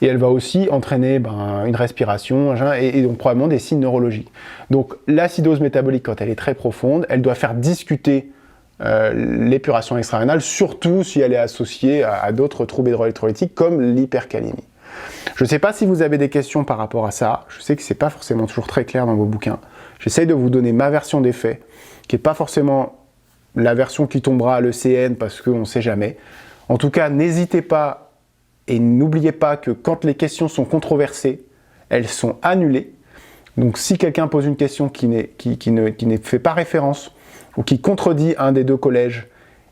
Et elle va aussi entraîner une respiration, et donc probablement des signes neurologiques. Donc l'acidose métabolique, quand elle est très profonde, elle doit faire discuter l'épuration extrarénale, surtout si elle est associée à d'autres troubles hydroélectrolytiques comme l'hypercalémie. Je ne sais pas si vous avez des questions par rapport à ça, je sais que c'est pas forcément toujours très clair dans vos bouquins. J'essaye de vous donner ma version des faits, qui n'est pas forcément la version qui tombera à l'ECN parce qu'on ne sait jamais. En tout cas, n'hésitez pas et n'oubliez pas que quand les questions sont controversées, elles sont annulées. Donc si quelqu'un pose une question qui ne fait pas référence ou qui contredit un des 2 collèges,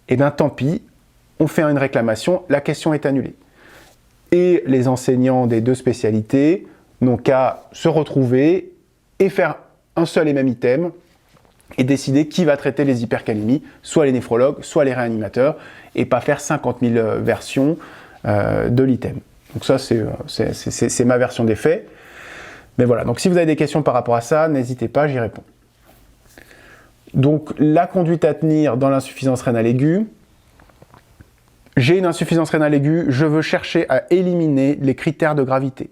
eh bien tant pis, on fait une réclamation, la question est annulée. Et les enseignants des 2 spécialités n'ont qu'à se retrouver et faire un seul et même item et décider qui va traiter les hypercalémies, soit les néphrologues, soit les réanimateurs, et pas faire 50 000 versions de l'item. Donc ça, c'est ma version des faits. Mais voilà, donc si vous avez des questions par rapport à ça, n'hésitez pas, j'y réponds. Donc la conduite à tenir dans l'insuffisance rénale aiguë, j'ai une insuffisance rénale aiguë, je veux chercher à éliminer les critères de gravité.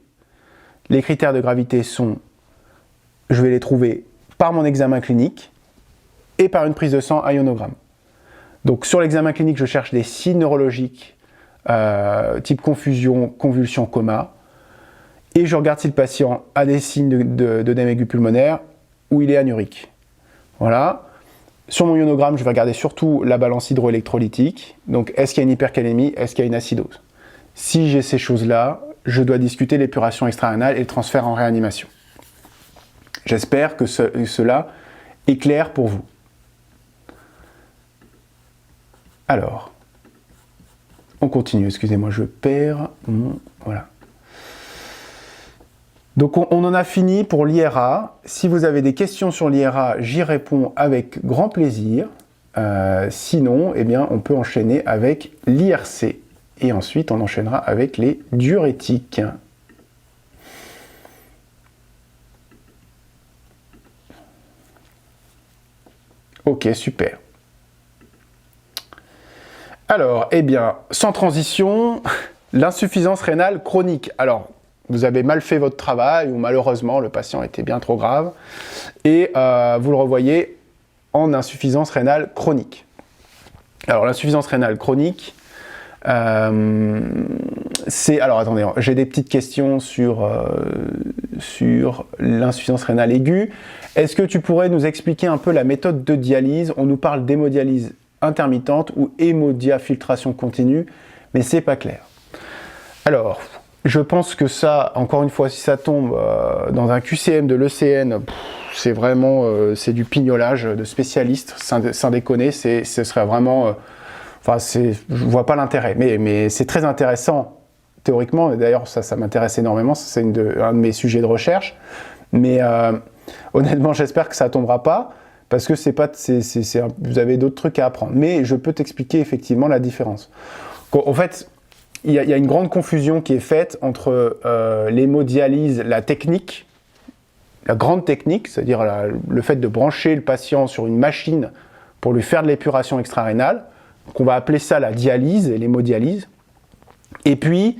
Les critères de gravité sont, je vais les trouver par mon examen clinique et par une prise de sang à ionogramme. Donc sur l'examen clinique, je cherche des signes neurologiques type confusion, convulsion, coma, et je regarde si le patient a des signes d'œdème aigu pulmonaire ou il est anurique. Voilà. Sur mon ionogramme, je vais regarder surtout la balance hydroélectrolytique. Donc, est-ce qu'il y a une hypercalémie, est-ce qu'il y a une acidose? Si j'ai ces choses-là, je dois discuter l'épuration extra-rénale et le transfert en réanimation. J'espère que cela est clair pour vous. Alors, on continue. Excusez-moi, je perds mon... Voilà. Donc on en a fini pour l'IRA. Si vous avez des questions sur l'IRA, j'y réponds avec grand plaisir. Sinon, eh bien, on peut enchaîner avec l'IRC. Et ensuite, on enchaînera avec les diurétiques. Ok, super. Alors, eh bien, sans transition, l'insuffisance rénale chronique. Alors, vous avez mal fait votre travail ou malheureusement le patient était bien trop grave et vous le revoyez en insuffisance rénale chronique. Alors l'insuffisance rénale chronique, c'est... Alors attendez, j'ai des petites questions sur l'insuffisance rénale aiguë. Est-ce que tu pourrais nous expliquer un peu la méthode de dialyse? On nous parle d'hémodialyse intermittente ou hémodiafiltration continue, mais c'est pas clair. Alors... Je pense que ça, encore une fois, si ça tombe dans un QCM de l'ECN, c'est vraiment c'est du pignolage de spécialistes, sans déconner, ce serait vraiment... je vois pas l'intérêt, mais c'est très intéressant théoriquement, et d'ailleurs ça m'intéresse énormément, c'est un de mes sujets de recherche, mais honnêtement j'espère que ça tombera pas, parce que vous avez d'autres trucs à apprendre. Mais je peux t'expliquer effectivement la différence. En fait, il y a une grande confusion qui est faite entre l'hémodialyse, la technique, la grande technique, c'est-à-dire le fait de brancher le patient sur une machine pour lui faire de l'épuration extra-rénale, qu'on va appeler ça la dialyse et l'hémodialyse, et puis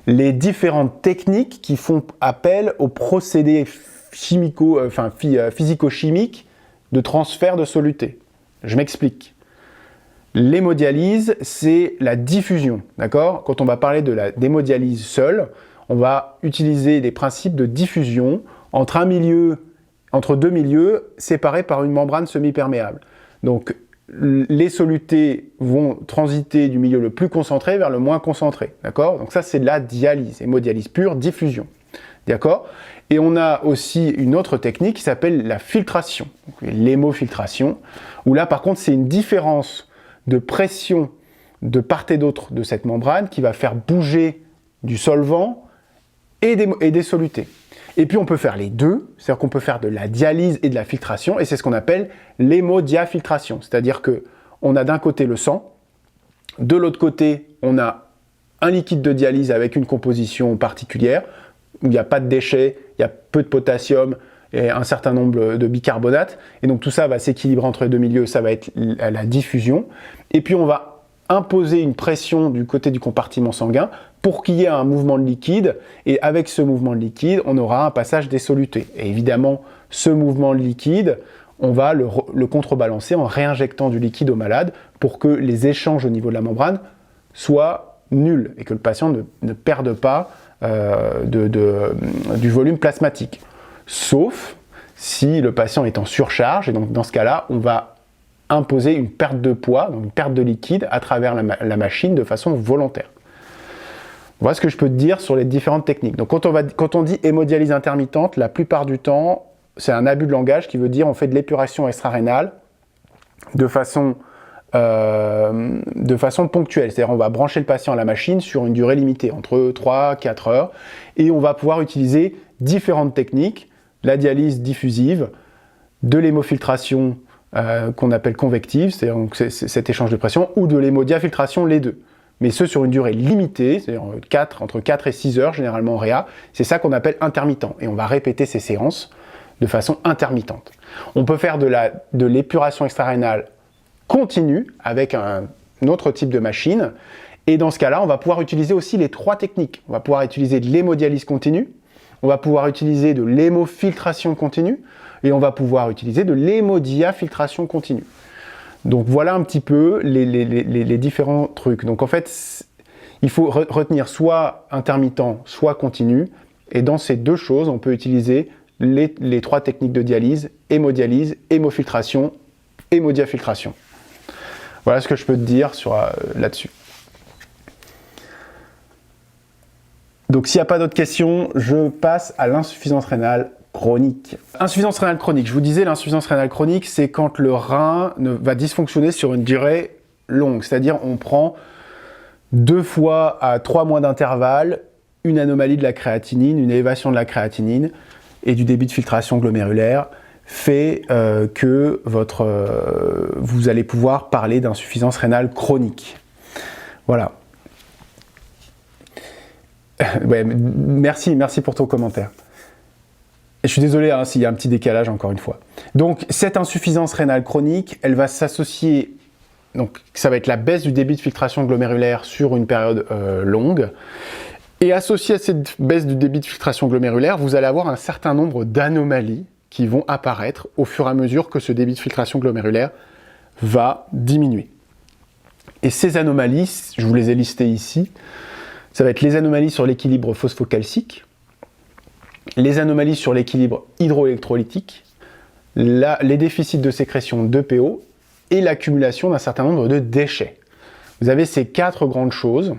les différentes techniques qui font appel aux procédés physico-chimiques de transfert de soluté. Je m'explique. L'hémodialyse, c'est la diffusion, d'accord? Quand on va parler de l'hémodialyse seule, on va utiliser des principes de diffusion entre deux milieux séparés par une membrane semi-perméable. Donc, les solutés vont transiter du milieu le plus concentré vers le moins concentré, d'accord? Donc ça, c'est de la dialyse, hémodialyse pure, diffusion, d'accord? Et on a aussi une autre technique qui s'appelle la filtration, l'hémofiltration, où là, par contre, c'est une différence de pression de part et d'autre de cette membrane qui va faire bouger du solvant et des solutés. Et puis on peut faire les deux, c'est-à-dire qu'on peut faire de la dialyse et de la filtration, et c'est ce qu'on appelle l'hémodiafiltration. C'est-à-dire qu'on a d'un côté le sang, de l'autre côté on a un liquide de dialyse avec une composition particulière, où il n'y a pas de déchets, il y a peu de potassium, et un certain nombre de bicarbonates, et donc tout ça va s'équilibrer entre les deux milieux, ça va être la diffusion, et puis on va imposer une pression du côté du compartiment sanguin pour qu'il y ait un mouvement de liquide, et avec ce mouvement de liquide, on aura un passage des solutés. Et évidemment, ce mouvement de liquide, on va le contrebalancer en réinjectant du liquide au malade pour que les échanges au niveau de la membrane soient nuls, et que le patient ne perde pas du volume plasmatique. Sauf si le patient est en surcharge, et donc dans ce cas-là, on va imposer une perte de poids, donc une perte de liquide à travers la machine de façon volontaire. Voilà ce que je peux te dire sur les différentes techniques. Donc quand on dit hémodialyse intermittente, la plupart du temps, c'est un abus de langage qui veut dire on fait de l'épuration extra-rénale de façon ponctuelle. C'est-à-dire on va brancher le patient à la machine sur une durée limitée, entre 3 et 4 heures, et on va pouvoir utiliser différentes techniques, la dialyse diffusive, de l'hémofiltration qu'on appelle convective, c'est-à-dire cet échange de pression, ou de l'hémodiafiltration, les deux. Mais ce sur une durée limitée, c'est-à-dire entre 4 et 6 heures, généralement en réa, c'est ça qu'on appelle intermittent. Et on va répéter ces séances de façon intermittente. On peut faire de l'épuration extra-rénale continue avec un autre type de machine, Et dans ce cas-là, on va pouvoir utiliser aussi les 3 techniques. On va pouvoir utiliser de l'hémodialyse continue, on va pouvoir utiliser de l'hémofiltration continue, et on va pouvoir utiliser de l'hémodiafiltration continue. Donc voilà un petit peu les différents trucs. Donc en fait, il faut retenir soit intermittent, soit continu, et dans ces 2 choses, on peut utiliser les 3 techniques de dialyse, hémodialyse, hémofiltration, hémodiafiltration. Voilà ce que je peux te dire là-dessus. Donc s'il n'y a pas d'autres questions, je passe à l'insuffisance rénale chronique. Insuffisance rénale chronique, je vous disais, l'insuffisance rénale chronique, c'est quand le rein va dysfonctionner sur une durée longue, c'est-à-dire on prend 2 fois à 3 mois d'intervalle une anomalie de la créatinine, une élévation de la créatinine et du débit de filtration glomérulaire fait que vous allez pouvoir parler d'insuffisance rénale chronique. Voilà. Ouais, merci pour ton commentaire. Et je suis désolé hein, s'il y a un petit décalage encore une fois. Donc cette insuffisance rénale chronique, elle va s'associer, donc ça va être la baisse du débit de filtration glomérulaire sur une période longue. Et associé à cette baisse du débit de filtration glomérulaire, vous allez avoir un certain nombre d'anomalies qui vont apparaître au fur et à mesure que ce débit de filtration glomérulaire va diminuer. Et ces anomalies, je vous les ai listées ici, ça va être les anomalies sur l'équilibre phosphocalcique, les anomalies sur l'équilibre hydroélectrolytique, les déficits de sécrétion d'EPO et l'accumulation d'un certain nombre de déchets. Vous avez ces 4 grandes choses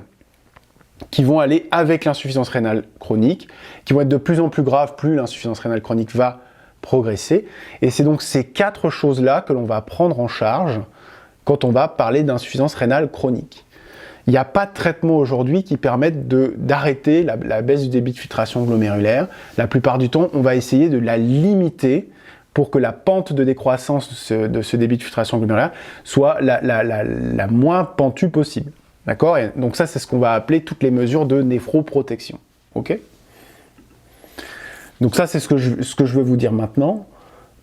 qui vont aller avec l'insuffisance rénale chronique, qui vont être de plus en plus graves plus l'insuffisance rénale chronique va progresser. Et c'est donc ces 4 choses-là que l'on va prendre en charge quand on va parler d'insuffisance rénale chronique. Il n'y a pas de traitement aujourd'hui qui permette d'arrêter la baisse du débit de filtration glomérulaire. La plupart du temps, on va essayer de la limiter pour que la pente de décroissance de ce débit de filtration glomérulaire soit la moins pentue possible. D'accord? Et donc ça, c'est ce qu'on va appeler toutes les mesures de néphroprotection. Ok? Donc ça, c'est ce que je veux vous dire maintenant.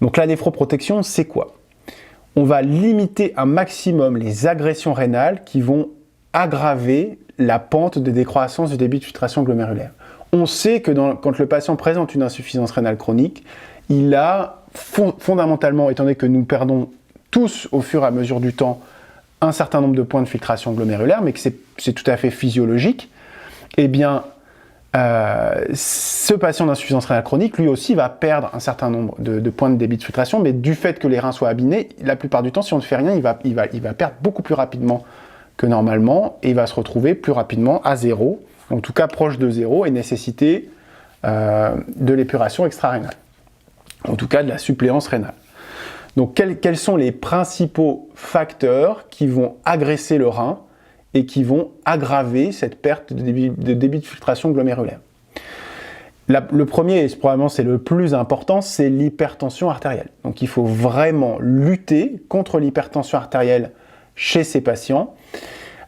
Donc la néphroprotection, c'est quoi? On va limiter un maximum les agressions rénales qui vont aggraver la pente de décroissance du débit de filtration glomérulaire. On sait que quand le patient présente une insuffisance rénale chronique, il a fondamentalement, étant donné que nous perdons tous au fur et à mesure du temps un certain nombre de points de filtration glomérulaire, mais que c'est tout à fait physiologique, eh bien, ce patient d'insuffisance rénale chronique, lui aussi, va perdre un certain nombre de points de débit de filtration, mais du fait que les reins soient abîmés, la plupart du temps, si on ne fait rien, il va perdre beaucoup plus rapidement que normalement, et il va se retrouver plus rapidement à 0, en tout cas proche de 0, et nécessiter de l'épuration extra-rénale, en tout cas de la suppléance rénale. Donc quels sont les principaux facteurs qui vont agresser le rein et qui vont aggraver cette perte de débit de filtration glomérulaire? Le premier, et probablement c'est le plus important, c'est l'hypertension artérielle. Donc il faut vraiment lutter contre l'hypertension artérielle chez ces patients,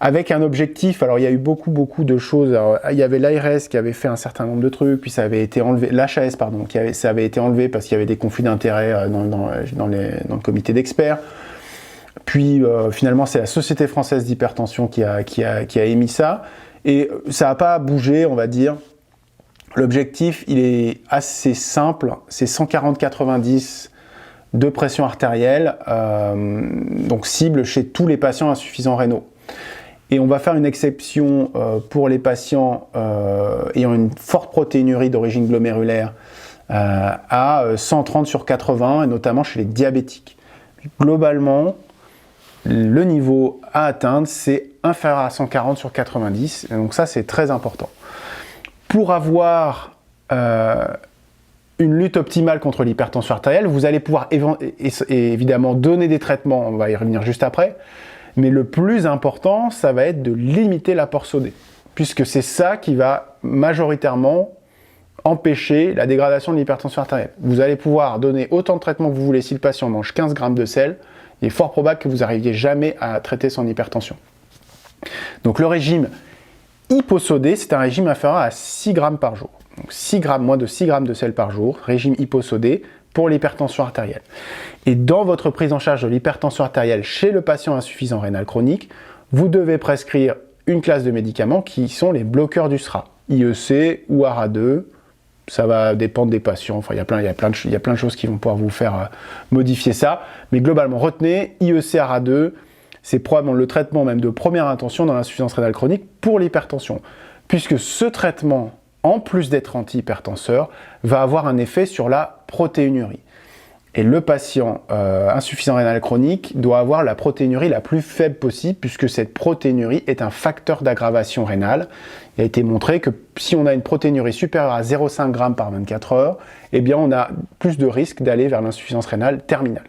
avec un objectif. Alors il y a eu beaucoup de choses. Alors, il y avait l'ARS qui avait fait un certain nombre de trucs, puis ça avait été enlevé, l'HAS pardon, ça avait été enlevé parce qu'il y avait des conflits d'intérêts dans le comité d'experts. Puis finalement c'est la Société française d'hypertension qui a émis ça, et ça n'a pas bougé, on va dire. L'objectif il est assez simple, c'est 140/90 de pression artérielle, donc cible chez tous les patients insuffisants rénaux. Et on va faire une exception pour les patients ayant une forte protéinurie d'origine glomérulaire à 130/80, et notamment chez les diabétiques. Globalement, le niveau à atteindre, c'est inférieur à 140/90, et donc ça c'est très important. Pour avoir une lutte optimale contre l'hypertension artérielle, vous allez pouvoir évidemment donner des traitements, on va y revenir juste après, mais le plus important, ça va être de limiter l'apport sodé, puisque c'est ça qui va majoritairement empêcher la dégradation de l'hypertension artérielle. Vous allez pouvoir donner autant de traitements que vous voulez. Si le patient mange 15 grammes de sel, il est fort probable que vous n'arriviez jamais à traiter son hypertension. Donc le régime hyposodé, c'est un régime inférieur à 6 grammes par jour. Donc 6 grammes, moins de 6 grammes de sel par jour, régime hyposodé pour l'hypertension artérielle. Et dans votre prise en charge de l'hypertension artérielle chez le patient insuffisant rénal chronique, vous devez prescrire une classe de médicaments qui sont les bloqueurs du SRA, IEC ou ARA2. Ça va dépendre des patients, enfin il y a plein de choses qui vont pouvoir vous faire modifier ça, mais globalement retenez, IEC ARA2, c'est probablement le traitement même de première intention dans l'insuffisance rénale chronique pour l'hypertension, puisque ce traitement, en plus d'être antihypertenseur, va avoir un effet sur la protéinurie. Et le patient insuffisant rénal chronique doit avoir la protéinurie la plus faible possible, puisque cette protéinurie est un facteur d'aggravation rénale. Il a été montré que si on a une protéinurie supérieure à 0,5 g par 24 heures, eh bien on a plus de risque d'aller vers l'insuffisance rénale terminale.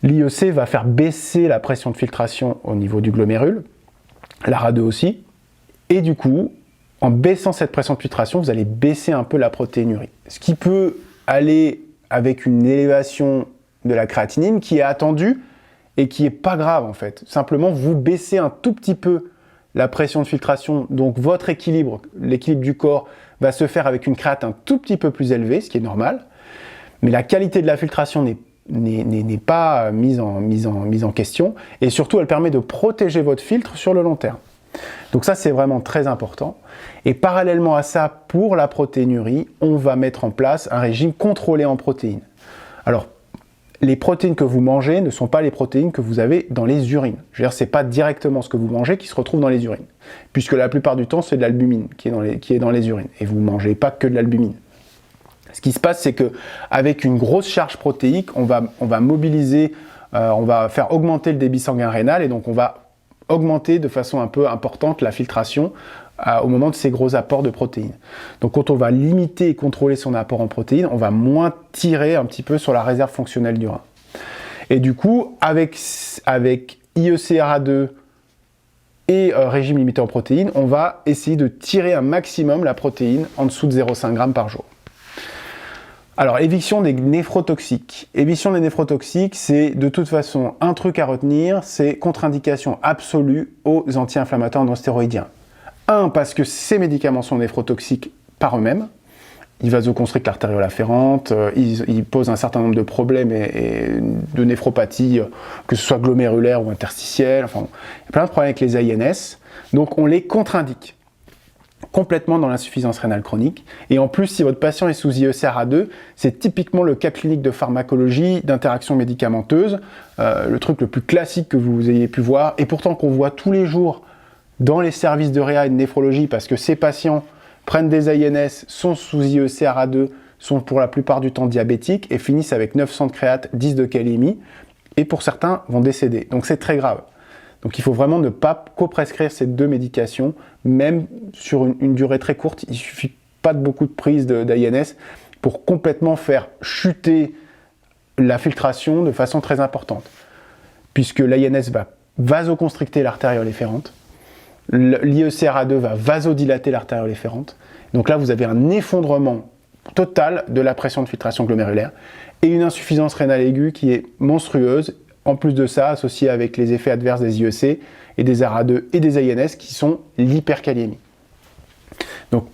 L'IEC va faire baisser la pression de filtration au niveau du glomérule, l'ARA2 aussi, et du coup, en baissant cette pression de filtration, vous allez baisser un peu la protéinurie. Ce qui peut aller avec une élévation de la créatinine qui est attendue et qui n'est pas grave en fait. Simplement, vous baissez un tout petit peu la pression de filtration, donc votre équilibre, l'équilibre du corps, va se faire avec une créate un tout petit peu plus élevée, ce qui est normal, mais la qualité de la filtration n'est pas mise en question, et surtout elle permet de protéger votre filtre sur le long terme. Donc ça c'est vraiment très important. Et parallèlement à ça, pour la protéinurie, on va mettre en place un régime contrôlé en protéines. Alors, les protéines que vous mangez ne sont pas les protéines que vous avez dans les urines. Je veux dire, c'est pas directement ce que vous mangez qui se retrouve dans les urines, puisque la plupart du temps, c'est de l'albumine qui est dans les urines, et vous ne mangez pas que de l'albumine. Ce qui se passe, c'est qu'avec une grosse charge protéique, on va mobiliser, on va faire augmenter le débit sanguin rénal, et donc on va augmenter de façon un peu importante la filtration au moment de ces gros apports de protéines. Donc quand on va limiter et contrôler son apport en protéines, on va moins tirer un petit peu sur la réserve fonctionnelle du rein. Et du coup, avec IEC-ARA2 et régime limité en protéines, on va essayer de tirer un maximum la protéine en dessous de 0,5 g par jour. Alors, éviction des néphrotoxiques. Éviction des néphrotoxiques, c'est de toute façon un truc à retenir, c'est contre-indication absolue aux anti-inflammatoires non stéroïdiens. Un, parce que ces médicaments sont néphrotoxiques par eux-mêmes. Ils vasoconstrictent l'artériole afférente, ils posent un certain nombre de problèmes et de néphropathie, que ce soit glomérulaire ou interstitielle. Enfin, il y a plein de problèmes avec les AINS. Donc, on les contre-indique complètement dans l'insuffisance rénale chronique. Et en plus, si votre patient est sous IEC-ARA2, c'est typiquement le cas clinique de pharmacologie, d'interaction médicamenteuse, le truc le plus classique que vous ayez pu voir, et pourtant qu'on voit tous les jours dans les services de réa et de néphrologie, parce que ces patients prennent des AINS, sont sous IEC-ARA2, sont pour la plupart du temps diabétiques, et finissent avec 900 de créate, 10 de kaliémie, et pour certains vont décéder. Donc c'est très grave. Donc il faut vraiment ne pas coprescrire ces deux médications, même sur une durée très courte. Il ne suffit pas de beaucoup de prises d'AINS pour complètement faire chuter la filtration de façon très importante, puisque l'AINS va vasoconstricter l'artériole efférente, l'IEC-ARA2 va vasodilater l'artériole efférente. Donc là, vous avez un effondrement total de la pression de filtration glomérulaire et une insuffisance rénale aiguë qui est monstrueuse. En plus de ça, associé avec les effets adverses des IEC et des ARA2 et des AINS qui sont l'hyperkaliémie. Donc,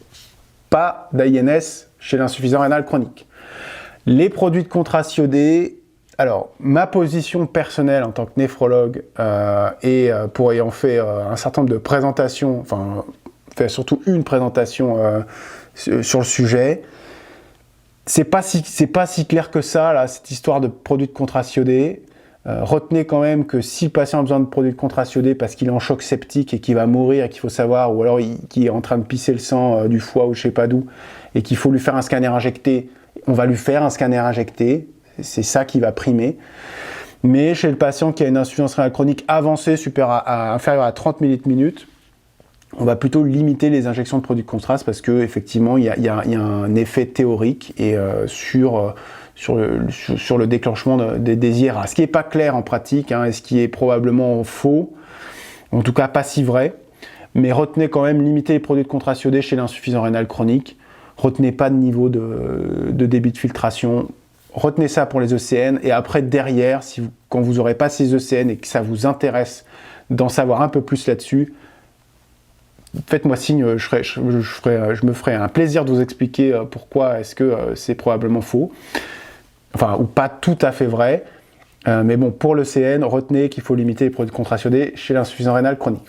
pas d'AINS chez l'insuffisant rénal chronique. Les produits de contraste iodé, alors, ma position personnelle en tant que néphrologue pour ayant fait un certain nombre de présentations, enfin, fait surtout une présentation sur le sujet, c'est pas si clair que ça, là, cette histoire de produits de contraste iodé. Retenez quand même que si le patient a besoin de produits de contraste iodé parce qu'il est en choc septique et qu'il va mourir et qu'il faut savoir, ou alors qu'il est en train de pisser le sang du foie ou je sais pas d'où, et qu'il faut lui faire un scanner injecté, on va lui faire un scanner injecté, c'est ça qui va primer. Mais chez le patient qui a une insuffisance rénale chronique avancée inférieure à 30 ml/min, on va plutôt limiter les injections de produits de contraste parce qu'effectivement, il y a un effet théorique et sur le déclenchement des IRA. Ce qui n'est pas clair en pratique, et ce qui est probablement faux, en tout cas pas si vrai, mais retenez quand même, limiter les produits de contraste iodé chez l'insuffisant rénal chronique, retenez pas de niveau de débit de filtration, retenez ça pour les ECN, et après derrière, quand vous n'aurez pas ces ECN et que ça vous intéresse d'en savoir un peu plus là-dessus, faites-moi signe, je me ferai un plaisir de vous expliquer pourquoi est-ce que c'est probablement faux. Enfin, ou pas tout à fait vrai. Mais bon, pour le CN, retenez qu'il faut limiter les produits de contraste iodé chez l'insuffisant rénal chronique.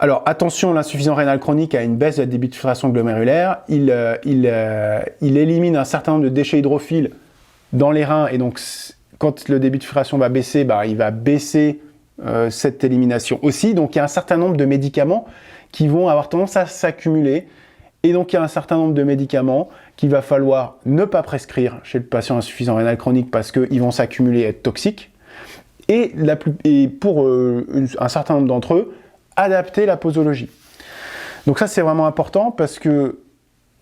Alors attention, l'insuffisance rénale chronique a une baisse de la débit de filtration glomérulaire. Il élimine un certain nombre de déchets hydrophiles dans les reins, et donc quand le débit de filtration va baisser, il va baisser cette élimination aussi. Donc il y a un certain nombre de médicaments qui vont avoir tendance à s'accumuler, et donc il y a un certain nombre de médicaments qu'il va falloir ne pas prescrire chez le patient insuffisant rénal chronique parce qu'ils vont s'accumuler et être toxiques. Et pour un certain nombre d'entre eux, adapter la posologie. Donc ça c'est vraiment important parce que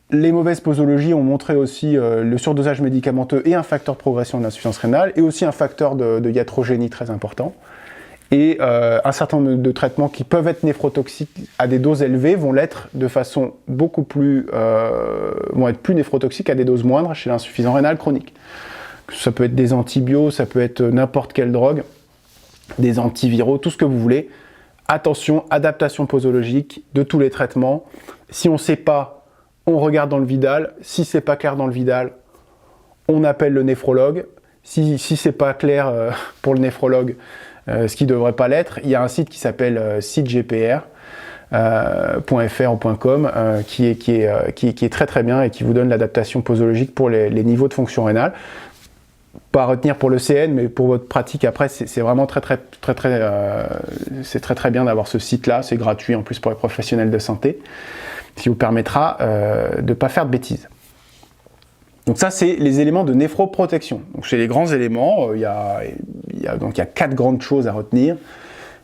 les mauvaises posologies ont montré aussi le surdosage médicamenteux et un facteur de progression de l'insuffisance rénale, et aussi un facteur de iatrogénie très important. Et un certain nombre de traitements qui peuvent être néphrotoxiques à des doses élevées vont l'être de façon vont être plus néphrotoxiques à des doses moindres chez l'insuffisant rénal chronique. Ça peut être des antibiotiques, ça peut être n'importe quelle drogue, des antiviraux, tout ce que vous voulez. Attention, adaptation posologique de tous les traitements. Si on ne sait pas, on regarde dans le Vidal. Si c'est pas clair dans le Vidal, on appelle le néphrologue. Si c'est pas clair pour le néphrologue, ce qui ne devrait pas l'être, il y a un site qui s'appelle sitegpr.fr ou .com qui est très très bien et qui vous donne l'adaptation posologique pour les niveaux de fonction rénale. Pas à retenir pour le CN, mais pour votre pratique après, c'est vraiment très bien d'avoir ce site-là. C'est gratuit en plus pour les professionnels de santé, ce qui vous permettra de ne pas faire de bêtises. Donc ça, c'est les éléments de néphroprotection. Donc chez les grands éléments, il y a 4 grandes choses à retenir.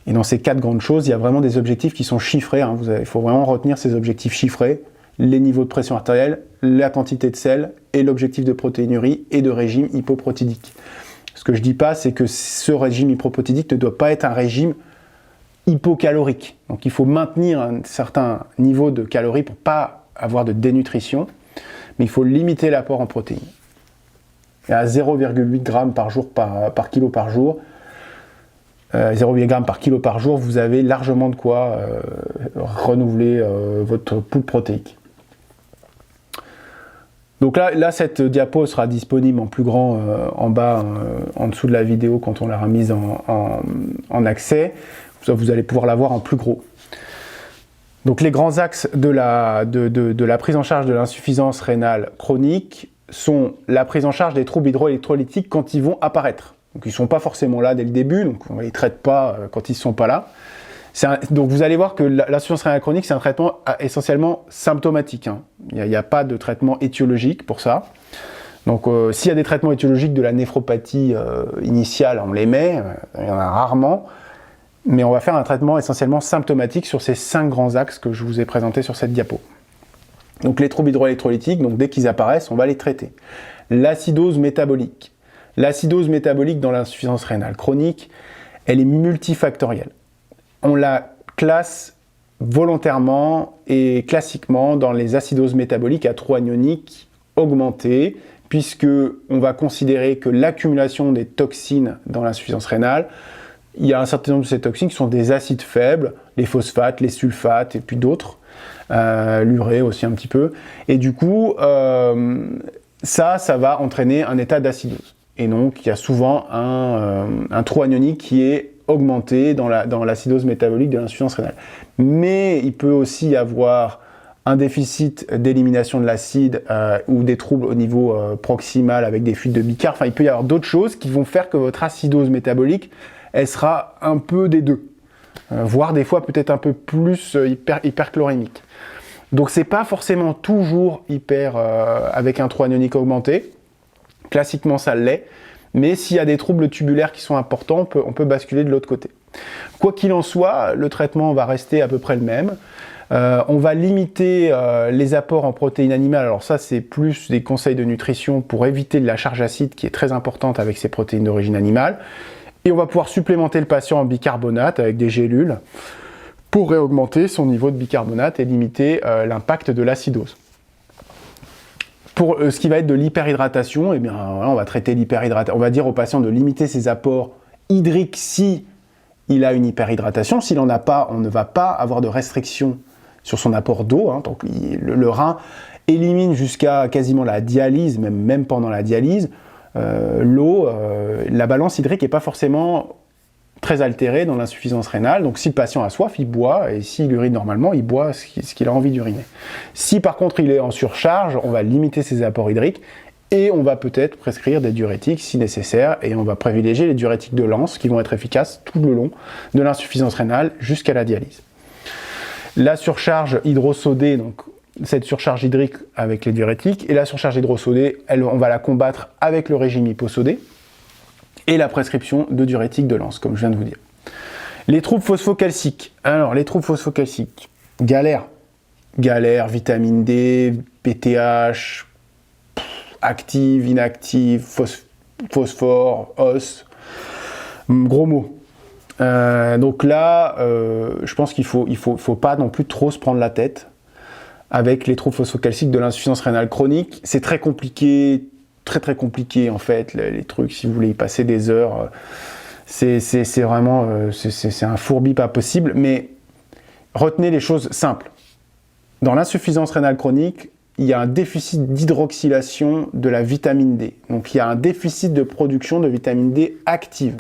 Et dans ces 4 grandes choses, il y a vraiment des objectifs qui sont chiffrés. Il faut vraiment retenir ces objectifs chiffrés. Les niveaux de pression artérielle, la quantité de sel et l'objectif de protéinurie et de régime hypoprotidique. Ce que je ne dis pas, c'est que ce régime hypoprotidique ne doit pas être un régime hypocalorique. Donc il faut maintenir un certain niveau de calories pour ne pas avoir de dénutrition, mais il faut limiter l'apport en protéines. Et à 0,8 g par jour par kilo par jour, 0,8 g par kilo par jour, vous avez largement de quoi renouveler votre pool protéique. Donc là, cette diapo sera disponible en plus grand en bas, en dessous de la vidéo quand on l'aura mise en accès. Vous allez pouvoir la voir en plus gros. Donc les grands axes de la prise en charge de l'insuffisance rénale chronique sont la prise en charge des troubles hydroélectrolytiques quand ils vont apparaître. Donc ils ne sont pas forcément là dès le début, donc on ne les traite pas quand ils ne sont pas là. Donc vous allez voir que l'insuffisance rénale chronique, c'est un traitement essentiellement symptomatique. Il n'y a pas de traitement étiologique pour ça. Donc s'il y a des traitements étiologiques de la néphropathie initiale, on les met, il y en a rarement, mais on va faire un traitement essentiellement symptomatique sur ces 5 grands axes que je vous ai présentés sur cette diapo. Donc les troubles hydroélectrolytiques, donc dès qu'ils apparaissent, on va les traiter. L'acidose métabolique. L'acidose métabolique dans l'insuffisance rénale chronique, elle est multifactorielle. On la classe volontairement et classiquement dans les acidoses métaboliques à trou anionique augmenté, puisque on va considérer que l'accumulation des toxines dans l'insuffisance rénale, il y a un certain nombre de ces toxines qui sont des acides faibles, les phosphates, les sulfates et puis d'autres, l'urée aussi un petit peu, et du coup ça va entraîner un état d'acidose. Et donc il y a souvent un trou anionique qui est augmenté dans l'acidose métabolique de l'insuffisance rénale. Mais il peut aussi y avoir un déficit d'élimination de l'acide ou des troubles au niveau proximal avec des fuites de bicarbonate. Enfin, il peut y avoir d'autres choses qui vont faire que votre acidose métabolique, elle sera un peu des deux, voire des fois peut-être un peu plus hyperchlorémique. Donc c'est pas forcément toujours avec un trou anionique augmenté. Classiquement ça l'est. Mais s'il y a des troubles tubulaires qui sont importants, on peut basculer de l'autre côté. Quoi qu'il en soit, le traitement va rester à peu près le même. On va limiter les apports en protéines animales. Alors ça, c'est plus des conseils de nutrition pour éviter de la charge acide qui est très importante avec ces protéines d'origine animale. Et on va pouvoir supplémenter le patient en bicarbonate avec des gélules pour réaugmenter son niveau de bicarbonate et limiter l'impact de l'acidose. Pour ce qui va être de l'hyperhydratation, eh bien, on va traiter l'hyperhydratation. On va dire au patient de limiter ses apports hydriques si il a une hyperhydratation. S'il n'en a pas, on ne va pas avoir de restriction sur son apport d'eau. Donc le rein élimine jusqu'à quasiment la dialyse, même pendant la dialyse, l'eau. La balance hydrique n'est pas forcément très altérée dans l'insuffisance rénale. Donc si le patient a soif, il boit, et s'il urine normalement, il boit ce qu'il a envie d'uriner. Si par contre il est en surcharge, on va limiter ses apports hydriques, et on va peut-être prescrire des diurétiques si nécessaire, et on va privilégier les diurétiques de Lens qui vont être efficaces tout le long de l'insuffisance rénale jusqu'à la dialyse. La surcharge hydrosodée, donc cette surcharge hydrique avec les diurétiques, et la surcharge hydrosodée, on va la combattre avec le régime hyposodé, et la prescription de diurétiques de Lens, comme je viens de vous dire. Les troubles phosphocalciques. Alors, les troubles phosphocalciques, galère, vitamine D, PTH, active, inactive, phosphore, os, gros mots. Donc là, je pense qu'il faut pas non plus trop se prendre la tête avec les troubles phosphocalciques de l'insuffisance rénale chronique. C'est très compliqué, très compliqué en fait, les trucs, si vous voulez y passer des heures, c'est vraiment, c'est un fourbi pas possible, mais retenez les choses simples. Dans l'insuffisance rénale chronique, il y a un déficit d'hydroxylation de la vitamine D. Donc il y a un déficit de production de vitamine D active.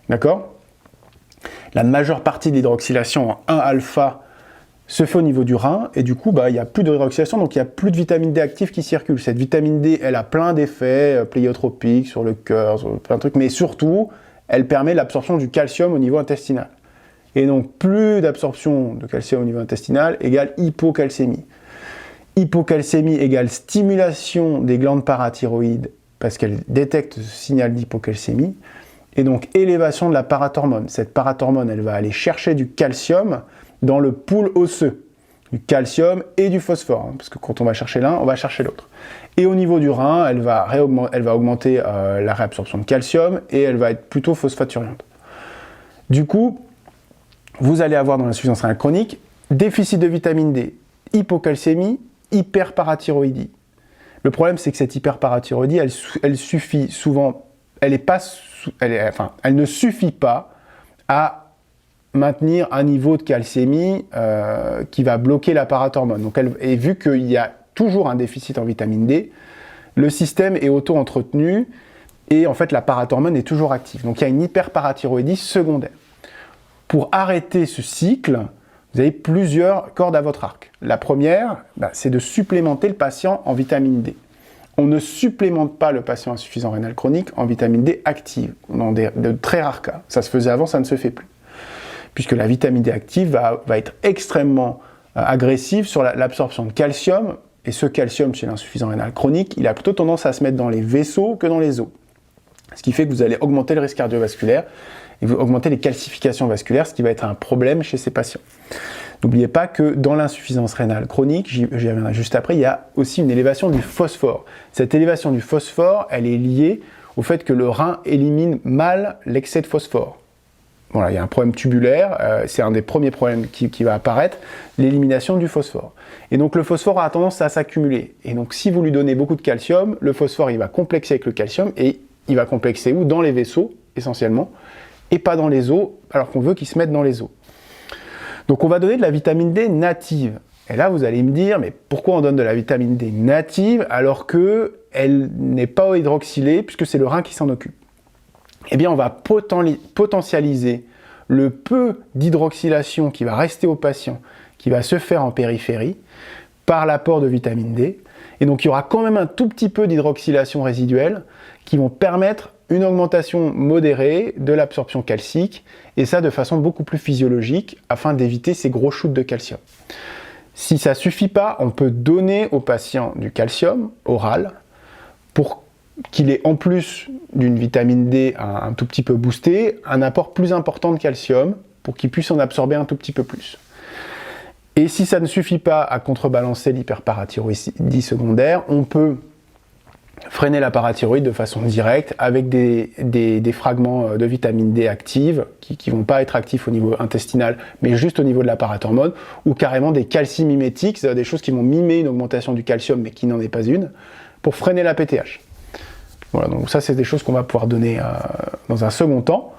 D'accord ? La majeure partie de l'hydroxylation en 1-alpha se fait au niveau du rein, et du coup, il n'y a plus d'hydroxylation, donc il n'y a plus de vitamine D active qui circule. Cette vitamine D, elle a plein d'effets pléiotropiques sur le cœur, sur plein de trucs, mais surtout, elle permet l'absorption du calcium au niveau intestinal. Et donc, plus d'absorption de calcium au niveau intestinal égale hypocalcémie. Hypocalcémie égale stimulation des glandes parathyroïdes parce qu'elles détectent ce signal d'hypocalcémie, et donc élévation de la parathormone. Cette parathormone, elle va aller chercher du calcium dans le pool osseux, du calcium et du phosphore, parce que quand on va chercher l'un, on va chercher l'autre. Et au niveau du rein, elle va augmenter la réabsorption de calcium, et elle va être plutôt phosphaturiante. Du coup, vous allez avoir dans l'insuffisance rénale chronique déficit de vitamine D, hypocalcémie, hyperparathyroïdie. Le problème, c'est que cette hyperparathyroïdie, elle suffit souvent, elle ne suffit pas à maintenir un niveau de calcémie qui va bloquer la parathormone. Donc et vu qu'il y a toujours un déficit en vitamine D, le système est auto-entretenu et en fait la parathormone est toujours active. Donc il y a une hyperparathyroïdie secondaire. Pour arrêter ce cycle, vous avez plusieurs cordes à votre arc. La première, c'est de supplémenter le patient en vitamine D. On ne supplémente pas le patient insuffisant rénal chronique en vitamine D active, dans de très rares cas. Ça se faisait avant, ça ne se fait plus. Puisque la vitamine D active va être extrêmement agressive sur l'absorption de calcium, et ce calcium chez l'insuffisant rénal chronique, il a plutôt tendance à se mettre dans les vaisseaux que dans les os. Ce qui fait que vous allez augmenter le risque cardiovasculaire, et vous augmentez les calcifications vasculaires, ce qui va être un problème chez ces patients. N'oubliez pas que dans l'insuffisance rénale chronique, j'y reviendrai juste après, il y a aussi une élévation du phosphore. Cette élévation du phosphore, elle est liée au fait que le rein élimine mal l'excès de phosphore. Voilà, il y a un problème tubulaire, c'est un des premiers problèmes qui va apparaître, l'élimination du phosphore. Et donc le phosphore a tendance à s'accumuler. Et donc si vous lui donnez beaucoup de calcium, le phosphore il va complexer avec le calcium, et il va complexer où ? Dans les vaisseaux, essentiellement, et pas dans les os, alors qu'on veut qu'il se mette dans les os. Donc on va donner de la vitamine D native. Et là vous allez me dire, mais pourquoi on donne de la vitamine D native alors qu'elle n'est pas hydroxylée, puisque c'est le rein qui s'en occupe ? Eh bien on va potentialiser le peu d'hydroxylation qui va rester au patient, qui va se faire en périphérie, par l'apport de vitamine D. Et donc il y aura quand même un tout petit peu d'hydroxylation résiduelle qui vont permettre une augmentation modérée de l'absorption calcique, et ça de façon beaucoup plus physiologique, afin d'éviter ces gros shoots de calcium. Si ça ne suffit pas, on peut donner au patient du calcium oral, pour qu'il ait en plus d'une vitamine D un tout petit peu boostée, un apport plus important de calcium, pour qu'il puisse en absorber un tout petit peu plus. Et si ça ne suffit pas à contrebalancer l'hyperparathyroïdie secondaire, on peut freiner la parathyroïde de façon directe avec des fragments de vitamine D active qui ne vont pas être actifs au niveau intestinal mais juste au niveau de la parathormone, ou carrément des calcimimétiques, c'est-à-dire des choses qui vont mimer une augmentation du calcium mais qui n'en est pas une, pour freiner la PTH. Voilà, donc ça c'est des choses qu'on va pouvoir donner dans un second temps.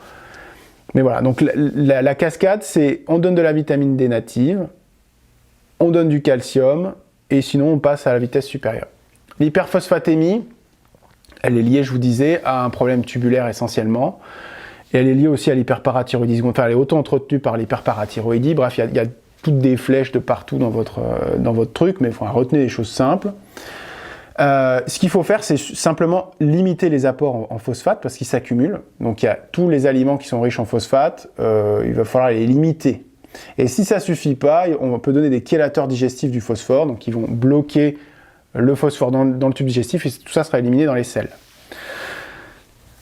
Mais voilà, donc la cascade, c'est on donne de la vitamine D native, on donne du calcium, et sinon on passe à la vitesse supérieure. L'hyperphosphatémie, elle est liée, je vous disais, à un problème tubulaire essentiellement, Et elle est liée aussi à l'hyperparathyroïdie, enfin elle est auto-entretenue par l'hyperparathyroïdie. Bref, il y a toutes des flèches de partout dans votre truc, mais enfin, retenez des choses simples. Ce qu'il faut faire, c'est simplement limiter les apports en phosphate parce qu'ils s'accumulent. Donc il y a tous les aliments qui sont riches en phosphate, il va falloir les limiter. Et si ça ne suffit pas, on peut donner des chélateurs digestifs du phosphore, donc ils vont bloquer le phosphore dans le tube digestif et tout ça sera éliminé dans les selles.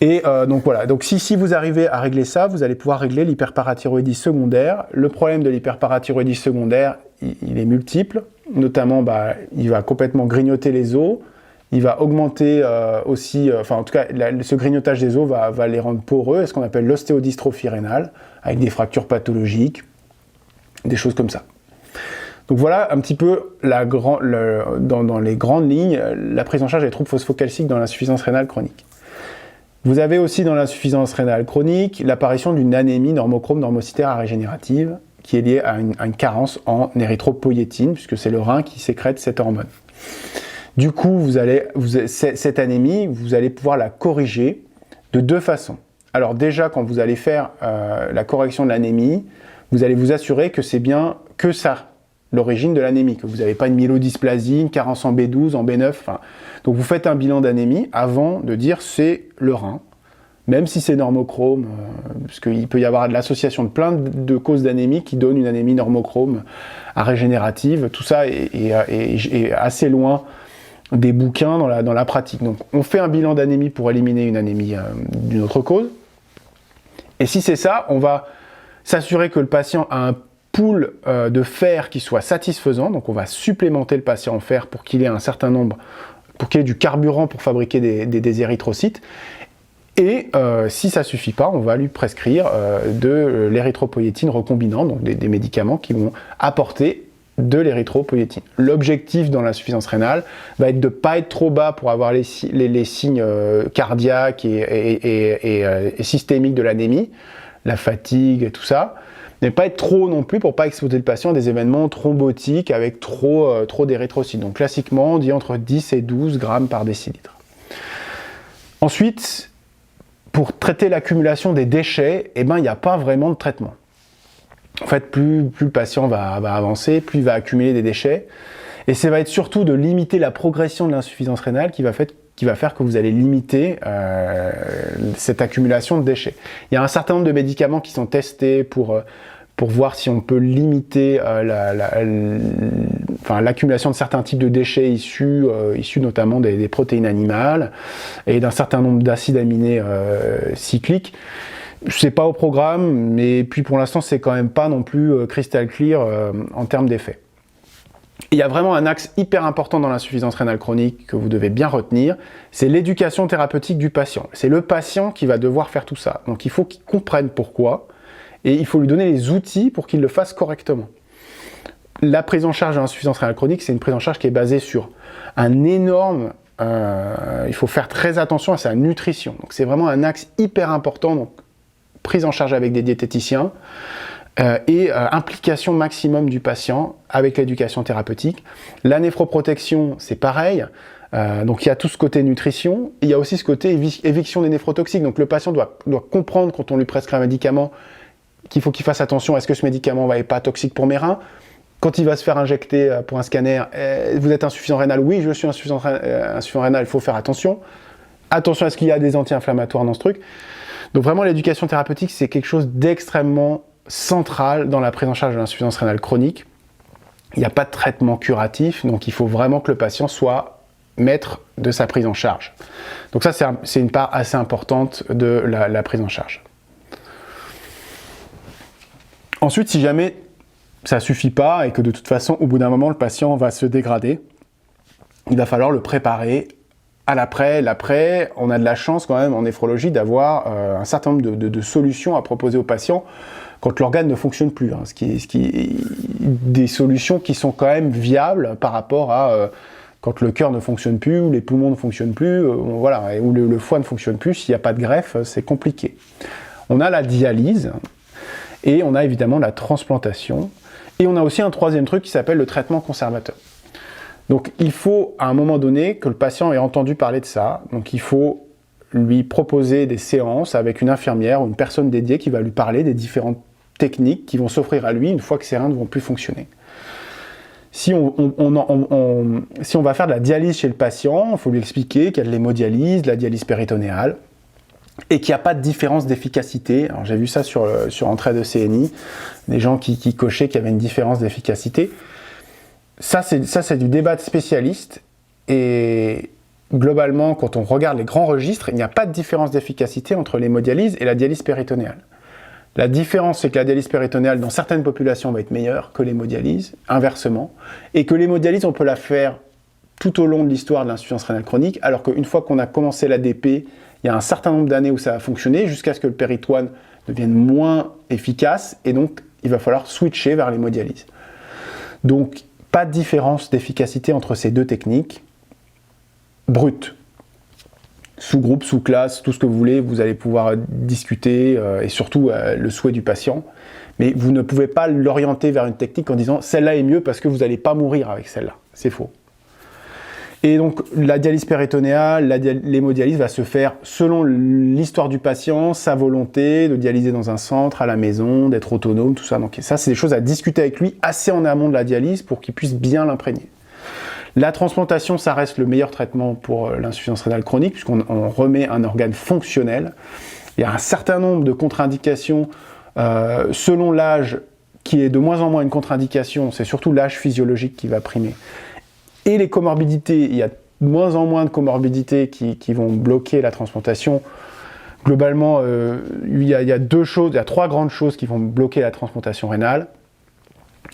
Et donc voilà, donc si vous arrivez à régler ça, vous allez pouvoir régler l'hyperparathyroïdie secondaire. Le problème de l'hyperparathyroïdie secondaire, il est multiple. Notamment, il va complètement grignoter les os. Il va augmenter aussi, enfin en tout cas, ce grignotage des os va les rendre poreux, ce qu'on appelle l'ostéodystrophie rénale, avec des fractures pathologiques, des choses comme ça. Donc voilà un petit peu dans les grandes lignes, la prise en charge des troubles phosphocalciques dans l'insuffisance rénale chronique. Vous avez aussi dans l'insuffisance rénale chronique l'apparition d'une anémie normochrome normocytaire régénérative qui est liée à une carence en érythropoïétine, puisque c'est le rein qui sécrète cette hormone. Du coup, cette anémie, vous allez pouvoir la corriger de deux façons. Alors déjà, quand vous allez faire la correction de l'anémie, vous allez vous assurer que c'est bien que ça, l'origine de l'anémie, que vous n'avez pas une myélodysplasie, une carence en B12, en B9, enfin... Donc vous faites un bilan d'anémie avant de dire c'est le rein, même si c'est normochrome, parce qu'il peut y avoir de l'association de plein de causes d'anémie qui donnent une anémie normochrome régénérative. Tout ça est assez loin des bouquins dans la pratique. Donc on fait un bilan d'anémie pour éliminer une anémie d'une autre cause. Et si c'est ça, on va s'assurer que le patient a un pool de fer qui soit satisfaisant. Donc on va supplémenter le patient en fer pour qu'il ait un certain nombre, pour qu'il ait du carburant pour fabriquer des érythrocytes. Et si ça ne suffit pas, on va lui prescrire de l'érythropoïétine recombinante, donc des médicaments qui vont apporter de l'érythropoïétine. L'objectif dans l'insuffisance rénale va être de ne pas être trop bas pour avoir les signes cardiaques et systémiques de l'anémie, la fatigue, tout ça, mais pas être trop non plus pour ne pas exposer le patient à des événements thrombotiques avec trop d'érythrocytes. Donc classiquement, on dit entre 10 et 12 grammes par décilitre. Ensuite, pour traiter l'accumulation des déchets, il n'y a pas vraiment de traitement. En fait, plus le patient va avancer, plus il va accumuler des déchets. Et ça va être surtout de limiter la progression de l'insuffisance rénale qui va faire que vous allez limiter cette accumulation de déchets. Il y a un certain nombre de médicaments qui sont testés pour voir si on peut limiter l'accumulation de certains types de déchets issus notamment des protéines animales et d'un certain nombre d'acides aminés cycliques. C'est pas au programme, mais puis pour l'instant c'est quand même pas non plus crystal clear en termes d'effets. Il y a vraiment un axe hyper important dans l'insuffisance rénale chronique que vous devez bien retenir, c'est l'éducation thérapeutique du patient. C'est le patient qui va devoir faire tout ça. Donc il faut qu'il comprenne pourquoi, et il faut lui donner les outils pour qu'il le fasse correctement. La prise en charge de l'insuffisance rénale chronique, c'est une prise en charge qui est basée sur un énorme... il faut faire très attention à sa nutrition. Donc c'est vraiment un axe hyper important, donc prise en charge avec des diététiciens, et implication maximum du patient avec l'éducation thérapeutique. La néphroprotection, c'est pareil. Donc il y a tout ce côté nutrition, il y a aussi ce côté éviction des néphrotoxiques. Donc le patient doit comprendre quand on lui prescrit un médicament qu'il faut qu'il fasse attention, est-ce que ce médicament n'est pas toxique pour mes reins? Quand il va se faire injecter pour un scanner, vous êtes insuffisant rénal? Oui, je suis insuffisant rénal, il faut faire attention. Attention à ce qu'il y a des anti-inflammatoires dans ce truc. Donc vraiment l'éducation thérapeutique, c'est quelque chose d'extrêmement central dans la prise en charge de l'insuffisance rénale chronique. Il n'y a pas de traitement curatif, donc il faut vraiment que le patient soit maître de sa prise en charge. Donc ça, c'est une part assez importante de la prise en charge. Ensuite, si jamais ça ne suffit pas et que de toute façon, au bout d'un moment, le patient va se dégrader, il va falloir le préparer à l'après. L'après, on a de la chance quand même en néphrologie d'avoir un certain nombre de solutions à proposer aux patients quand l'organe ne fonctionne plus. Des solutions qui sont quand même viables par rapport à quand le cœur ne fonctionne plus, ou les poumons ne fonctionnent plus, voilà, ou le foie ne fonctionne plus. S'il n'y a pas de greffe, c'est compliqué. On a la dialyse et on a évidemment la transplantation. Et on a aussi un troisième truc qui s'appelle le traitement conservateur. Donc il faut à un moment donné que le patient ait entendu parler de ça. Donc il faut lui proposer des séances avec une infirmière ou une personne dédiée qui va lui parler des différentes techniques qui vont s'offrir à lui une fois que ses reins ne vont plus fonctionner. Si on va faire de la dialyse chez le patient, il faut lui expliquer qu'il y a de l'hémodialyse, de la dialyse péritonéale, et qu'il n'y a pas de différence d'efficacité. Alors j'ai vu ça sur entrée de CNI, des gens qui cochaient qu'il y avait une différence d'efficacité. Ça c'est du débat de spécialistes, et globalement, quand on regarde les grands registres, il n'y a pas de différence d'efficacité entre l'hémodialyse et la dialyse péritonéale. La différence, c'est que la dialyse péritonéale, dans certaines populations, va être meilleure que l'hémodialyse, inversement, et que l'hémodialyse, on peut la faire tout au long de l'histoire de l'insuffisance rénale chronique, alors qu'une fois qu'on a commencé l'ADP, il y a un certain nombre d'années où ça va fonctionner, jusqu'à ce que le péritoine devienne moins efficace, et donc il va falloir switcher vers l'hémodialyse. Donc, pas de différence d'efficacité entre ces deux techniques brutes. Sous-groupe, sous-classe, tout ce que vous voulez, vous allez pouvoir discuter, et surtout le souhait du patient. Mais vous ne pouvez pas l'orienter vers une technique en disant « celle-là est mieux parce que vous n'allez pas mourir avec celle-là ». C'est faux. Et donc la dialyse péritonéale, l'hémodialyse va se faire selon l'histoire du patient, sa volonté de dialyser dans un centre, à la maison, d'être autonome, tout ça. Donc ça, c'est des choses à discuter avec lui assez en amont de la dialyse pour qu'il puisse bien l'imprégner. La transplantation, ça reste le meilleur traitement pour l'insuffisance rénale chronique, puisqu'on remet un organe fonctionnel. Il y a un certain nombre de contre-indications selon l'âge, qui est de moins en moins une contre-indication, c'est surtout l'âge physiologique qui va primer. Et les comorbidités, il y a de moins en moins de comorbidités qui vont bloquer la transplantation. Globalement, il y a trois grandes choses qui vont bloquer la transplantation rénale.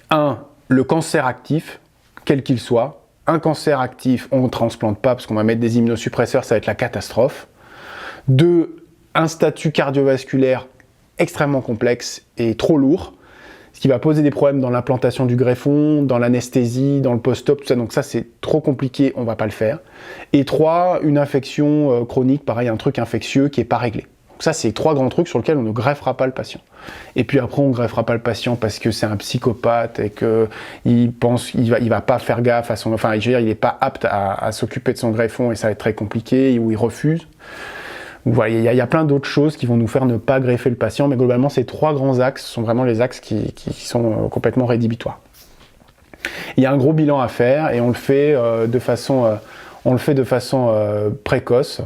Un, le cancer actif, quel qu'il soit. Un cancer actif, on ne transplante pas parce qu'on va mettre des immunosuppresseurs, ça va être la catastrophe. 2, un statut cardiovasculaire extrêmement complexe et trop lourd, ce qui va poser des problèmes dans l'implantation du greffon, dans l'anesthésie, dans le post-op, tout ça. Donc ça, c'est trop compliqué, on ne va pas le faire. Et 3, une infection chronique, pareil, un truc infectieux qui n'est pas réglé. Donc ça, c'est 3 grands trucs sur lesquels on ne greffera pas le patient. Et puis après, on ne greffera pas le patient parce que c'est un psychopathe et qu'il pense qu'il va pas faire gaffe à son... Enfin, je veux dire, il n'est pas apte à s'occuper de son greffon et ça va être très compliqué, ou il refuse. Voilà, il y a plein d'autres choses qui vont nous faire ne pas greffer le patient, mais globalement, ces 3 grands axes sont vraiment les axes qui sont complètement rédhibitoires. Il y a un gros bilan à faire et on le fait de façon précoce.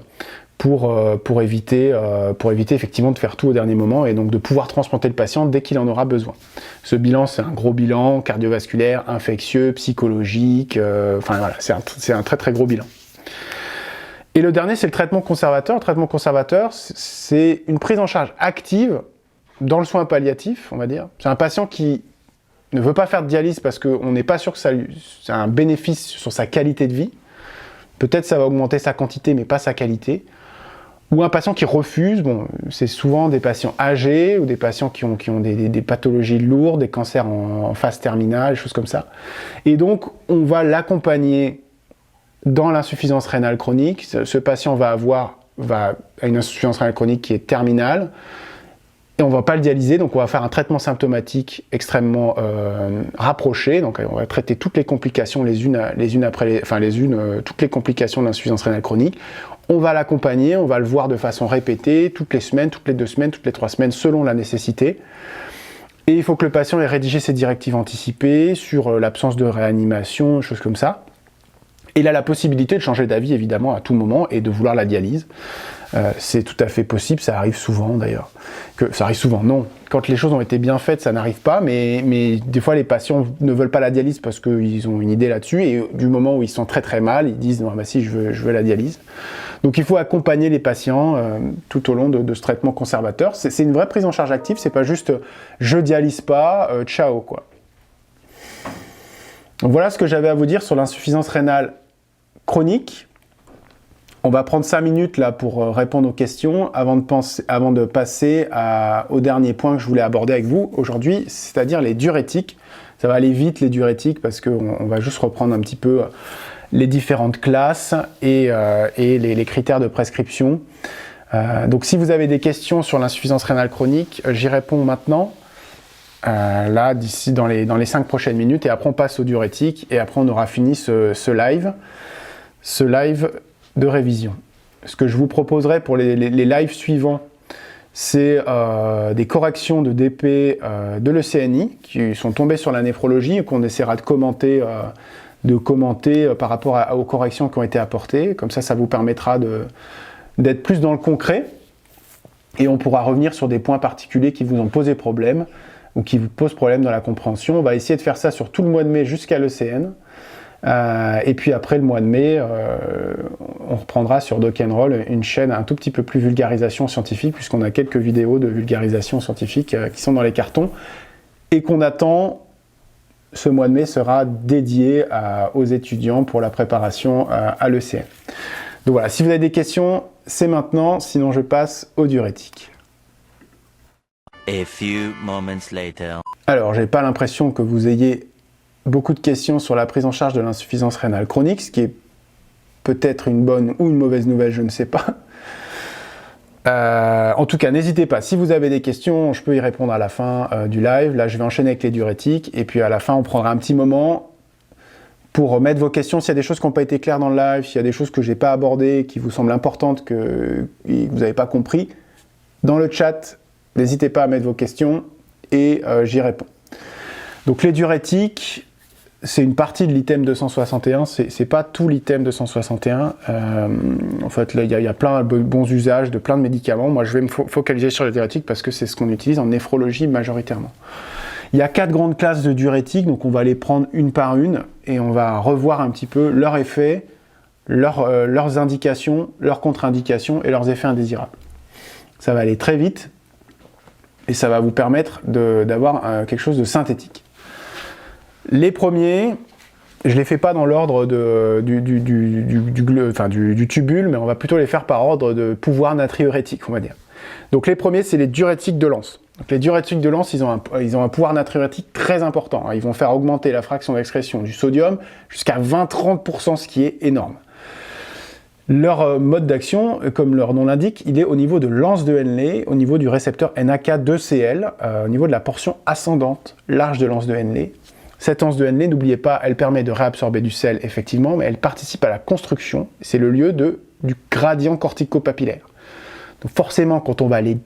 Pour éviter effectivement de faire tout au dernier moment et donc de pouvoir transplanter le patient dès qu'il en aura besoin. Ce bilan, c'est un gros bilan cardiovasculaire, infectieux, psychologique, enfin voilà, c'est un très très gros bilan. Et le dernier, c'est le traitement conservateur. Le traitement conservateur, c'est une prise en charge active dans le soin palliatif, on va dire. C'est un patient qui ne veut pas faire de dialyse parce qu'on n'est pas sûr que ça a un bénéfice sur sa qualité de vie. Peut-être ça va augmenter sa quantité, mais pas sa qualité. Ou un patient qui refuse, bon, c'est souvent des patients âgés ou des patients qui ont des pathologies lourdes, des cancers en phase terminale, des choses comme ça. Et donc, on va l'accompagner dans l'insuffisance rénale chronique. Ce patient va a une insuffisance rénale chronique qui est terminale, et on ne va pas le dialyser, donc on va faire un traitement symptomatique extrêmement rapproché. Donc on va traiter toutes les complications toutes les complications de l'insuffisance rénale chronique. On va l'accompagner, on va le voir de façon répétée, toutes les semaines, toutes les 2 semaines, toutes les 3 semaines, selon la nécessité. Et il faut que le patient ait rédigé ses directives anticipées sur l'absence de réanimation, des choses comme ça. Et il a la possibilité de changer d'avis, évidemment, à tout moment, et de vouloir la dialyse. C'est tout à fait possible, ça arrive souvent d'ailleurs. Ça arrive souvent, non. Quand les choses ont été bien faites, ça n'arrive pas, mais des fois les patients ne veulent pas la dialyse parce qu'ils ont une idée là-dessus, et du moment où ils sont très très mal, ils disent « non, bah si, je veux la dialyse ». Donc il faut accompagner les patients tout au long de ce traitement conservateur. C'est une vraie prise en charge active, c'est pas juste « je dialyse pas, ciao » quoi. Donc voilà ce que j'avais à vous dire sur l'insuffisance rénale chronique. On va prendre 5 minutes là pour répondre aux questions avant de passer au dernier point que je voulais aborder avec vous aujourd'hui, c'est-à-dire les diurétiques. Ça va aller vite les diurétiques parce qu'on va juste reprendre un petit peu les différentes classes et les critères de prescription. Donc si vous avez des questions sur l'insuffisance rénale chronique, j'y réponds maintenant. Là, d'ici dans les 5 prochaines minutes, et après on passe aux diurétiques, et après on aura fini ce live de révision. ce que je vous proposerai pour les lives suivants, c'est des corrections de DP de l'ECNI qui sont tombées sur la néphrologie et qu'on essaiera de commenter par rapport aux corrections qui ont été apportées. Comme ça vous permettra d'être plus dans le concret et on pourra revenir sur des points particuliers qui vous ont posé problème ou qui vous posent problème dans la compréhension. On va essayer de faire ça sur tout le mois de mai jusqu'à l'ECN. Et puis après le mois de mai, on reprendra sur Doc & Roll une chaîne un tout petit peu plus vulgarisation scientifique, puisqu'on a quelques vidéos de vulgarisation scientifique qui sont dans les cartons, et qu'on attend, ce mois de mai sera dédié aux étudiants pour la préparation à l'ECN. Donc voilà, si vous avez des questions, c'est maintenant, sinon je passe aux diurétiques. A few moments later. Alors, j'ai pas l'impression que vous ayez beaucoup de questions sur la prise en charge de l'insuffisance rénale chronique, ce qui est peut-être une bonne ou une mauvaise nouvelle, je ne sais pas. En tout cas, n'hésitez pas, si vous avez des questions, je peux y répondre à la fin du live. Là, je vais enchaîner avec les diurétiques, et puis à la fin, on prendra un petit moment pour mettre vos questions. S'il y a des choses qui n'ont pas été claires dans le live, s'il y a des choses que je n'ai pas abordées, qui vous semblent importantes, que vous n'avez pas compris, dans le chat, n'hésitez pas à mettre vos questions, et j'y réponds. Donc les diurétiques, c'est une partie de l'item 261, c'est pas tout l'item 261. En fait, là, il y a plein de bons usages de plein de médicaments. Moi, je vais me focaliser sur les diurétiques parce que c'est ce qu'on utilise en néphrologie majoritairement. Il y a 4 grandes classes de diurétiques, donc on va les prendre une par une et on va revoir un petit peu leurs effets, leurs indications, leurs contre-indications et leurs effets indésirables. Ça va aller très vite et ça va vous permettre d'avoir quelque chose de synthétique. Les premiers, je ne les fais pas dans l'ordre du tubule, mais on va plutôt les faire par ordre de pouvoir natriurétique, on va dire. Donc les premiers, c'est les diurétiques de Lens. Donc les diurétiques de Lens, ils ont un pouvoir natriurétique très important. Ils vont faire augmenter la fraction d'excrétion du sodium jusqu'à 20-30%, ce qui est énorme. Leur mode d'action, comme leur nom l'indique, il est au niveau de l'anse de Henle, au niveau du récepteur NAK2Cl, au niveau de la portion ascendante large de l'anse de Henle. Cette anse de Henle, n'oubliez pas, elle permet de réabsorber du sel, effectivement, mais elle participe à la construction. C'est le lieu du gradient cortico-papillaire. Donc forcément, quand on va aller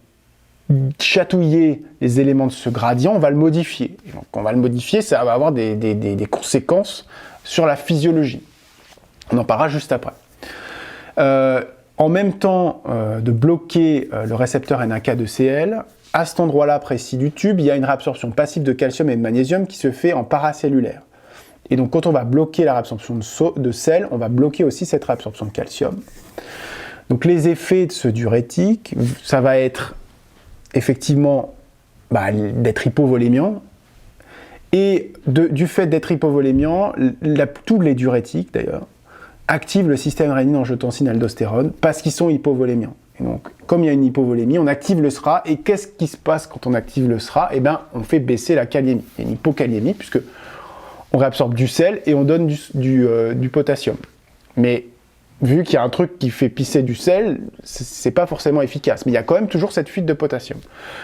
chatouiller les éléments de ce gradient, on va le modifier. Et donc, on va le modifier, ça va avoir des conséquences sur la physiologie. On en parlera juste après. En même temps de bloquer le récepteur NAK2Cl, à cet endroit-là précis du tube, il y a une réabsorption passive de calcium et de magnésium qui se fait en paracellulaire. Et donc quand on va bloquer la réabsorption de sel, on va bloquer aussi cette réabsorption de calcium. Donc les effets de ce diurétique, ça va être effectivement d'être hypovolémiant. Et du fait d'être hypovolémiant, tous les diurétiques d'ailleurs, activent le système rénine-angiotensin-aldostérone parce qu'ils sont hypovolémiants. Et donc, comme il y a une hypovolémie, on active le SRA. Et qu'est-ce qui se passe quand on active le SRA? Eh bien, on fait baisser la kaliémie. Il y a une hypokaliémie, puisque on réabsorbe du sel et on donne du potassium. Mais vu qu'il y a un truc qui fait pisser du sel, c'est pas forcément efficace. Mais il y a quand même toujours cette fuite de potassium.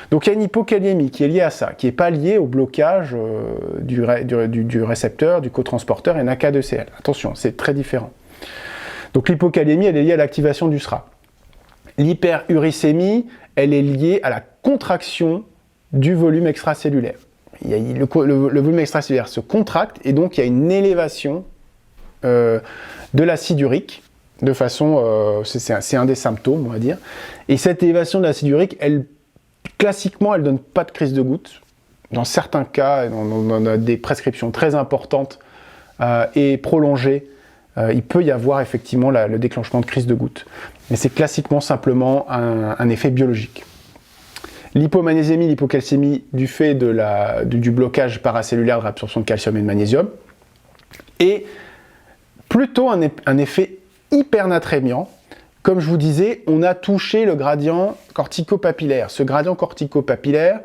Donc il y a une hypokaliémie qui est liée à ça, qui n'est pas liée au blocage du récepteur, du cotransporteur NAK2Cl. Attention, c'est très différent. Donc l'hypokaliémie, elle est liée à l'activation du SRA. L'hyperuricémie, elle est liée à la contraction du volume extracellulaire. Le volume extracellulaire se contracte et donc il y a une élévation de l'acide urique, de façon, c'est un des symptômes, on va dire. Et cette élévation de l'acide urique, classiquement, elle ne donne pas de crise de goutte. Dans certains cas, on a des prescriptions très importantes et prolongées, il peut y avoir effectivement le déclenchement de crise de goutte. Mais c'est classiquement simplement un effet biologique. L'hypomagnésémie, l'hypocalcémie, du fait du blocage paracellulaire de réabsorption de calcium et de magnésium, et plutôt un effet hypernatrémiant. Comme je vous disais, on a touché le gradient cortico-papillaire. Ce gradient cortico-papillaire,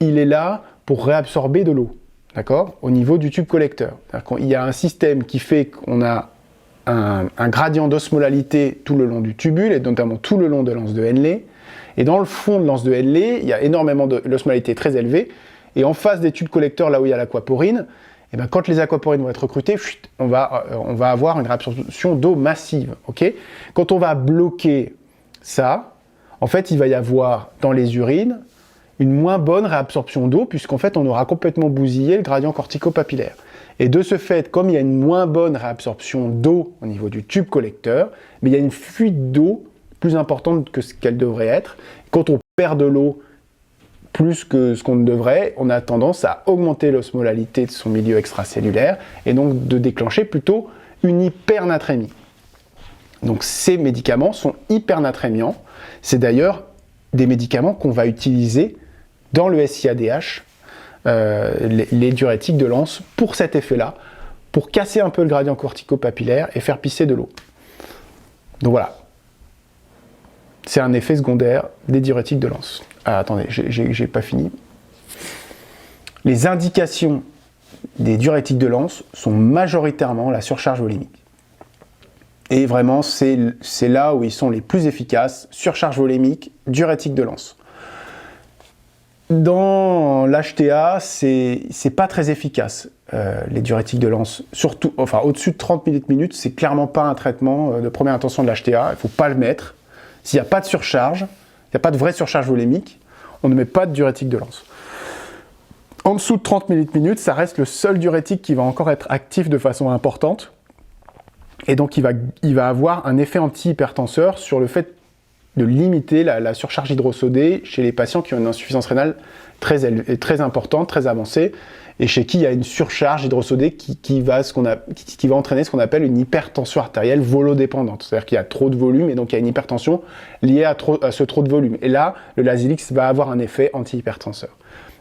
il est là pour réabsorber de l'eau, d'accord, au niveau du tube collecteur. Il y a un système qui fait qu'on a un gradient d'osmolalité tout le long du tubule, et notamment tout le long de l'anse de Henle. Et dans le fond de l'anse de Henle, il y a énormément l'osmolalité très élevée, et en face des tubes collecteurs, là où il y a l'aquaporine, et ben, quand les aquaporines vont être recrutées, on va avoir une réabsorption d'eau massive. Okay, quand on va bloquer ça, en fait, il va y avoir dans les urines une moins bonne réabsorption d'eau, puisqu'en fait, on aura complètement bousillé le gradient cortico-papillaire. Et de ce fait, comme il y a une moins bonne réabsorption d'eau au niveau du tube collecteur, mais il y a une fuite d'eau plus importante que ce qu'elle devrait être. Quand on perd de l'eau plus que ce qu'on ne devrait, on a tendance à augmenter l'osmolalité de son milieu extracellulaire et donc de déclencher plutôt une hypernatrémie. Donc ces médicaments sont hypernatrémiants. C'est d'ailleurs des médicaments qu'on va utiliser dans le SIADH, les diurétiques de Lens, pour cet effet-là, pour casser un peu le gradient cortico-papillaire et faire pisser de l'eau. Donc voilà. C'est un effet secondaire des diurétiques de Lens. Ah, attendez, j'ai pas fini. Les indications des diurétiques de Lens sont majoritairement la surcharge volémique. Et vraiment, c'est là où ils sont les plus efficaces. Surcharge volémique, diurétique de Lens. Dans l'HTA, c'est pas très efficace, les diurétiques de Lens. Surtout, enfin, au-dessus de 30 minutes, c'est clairement pas un traitement de première intention de l'HTA. Il faut pas le mettre. S'il n'y a pas de surcharge, il n'y a pas de vraie surcharge volémique, on ne met pas de diurétique de Lens. En dessous de 30 minutes, ça reste le seul diurétique qui va encore être actif de façon importante. Et donc, il va avoir un effet antihypertenseur sur le fait de limiter la surcharge hydrosodée chez les patients qui ont une insuffisance rénale très importante, très avancée, et chez qui il y a une surcharge hydrosodée qui va entraîner ce qu'on appelle une hypertension artérielle volodépendante. C'est-à-dire qu'il y a trop de volume, et donc il y a une hypertension liée à ce trop de volume. Et là, le Lasix va avoir un effet antihypertenseur.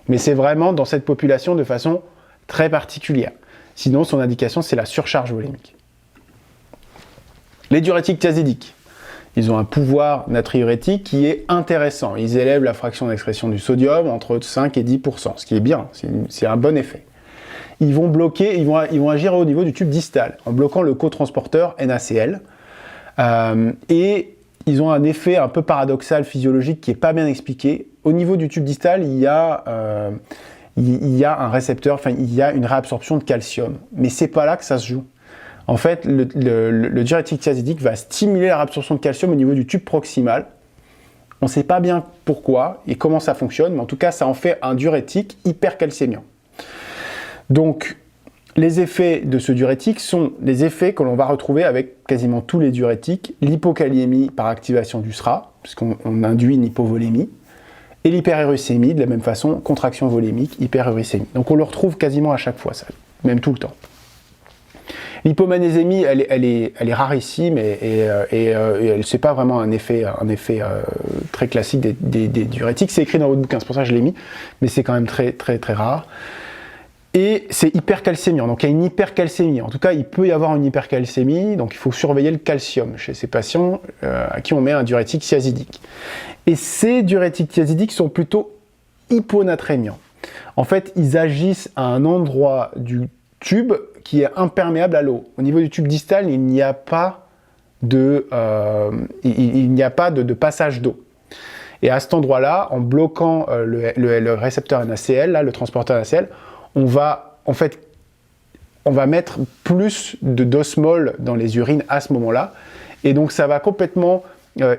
Mais c'est vraiment dans cette population de façon très particulière. Sinon, son indication, c'est la surcharge volémique. Les diurétiques thiazidiques, ils ont un pouvoir natriurétique qui est intéressant. Ils élèvent la fraction d'excrétion du sodium entre 5 et 10%, ce qui est bien, c'est un bon effet. Ils vont bloquer, ils vont agir au niveau du tube distal, en bloquant le cotransporteur NaCl. Et ils ont un effet un peu paradoxal physiologique qui n'est pas bien expliqué. Au niveau du tube distal, il y a un récepteur, enfin il y a une réabsorption de calcium. Mais c'est pas là que ça se joue. En fait, le diurétique thiazidique va stimuler la réabsorption de calcium au niveau du tube proximal. On ne sait pas bien pourquoi et comment ça fonctionne, mais en tout cas, ça en fait un diurétique hypercalcémiant. Donc, les effets de ce diurétique sont des effets que l'on va retrouver avec quasiment tous les diurétiques. L'hypokaliémie par activation du SRA, puisqu'on induit une hypovolémie, et l'hyperuricémie, de la même façon, contraction volémique, hyperuricémie. Donc on le retrouve quasiment à chaque fois, ça, même tout le temps. L'hypomagnésémie, elle est rarissime et c'est pas vraiment un effet très classique des diurétiques. C'est écrit dans votre bouquin, c'est pour ça que je l'ai mis, mais c'est quand même très rare. Et c'est hypercalcémiant, donc il y a une hypercalcémie. En tout cas, il peut y avoir une hypercalcémie, donc il faut surveiller le calcium chez ces patients à qui on met un diurétique thiazidique. Et ces diurétiques thiazidiques sont plutôt hyponatrémiants. En fait, ils agissent à un endroit du tube qui est imperméable à l'eau. Au niveau du tube distal, il n'y a pas de passage d'eau. Et à cet endroit-là, en bloquant le récepteur NaCl, là, le transporteur NaCl, on va mettre plus d'osmol dans les urines à ce moment-là. Et donc ça va complètement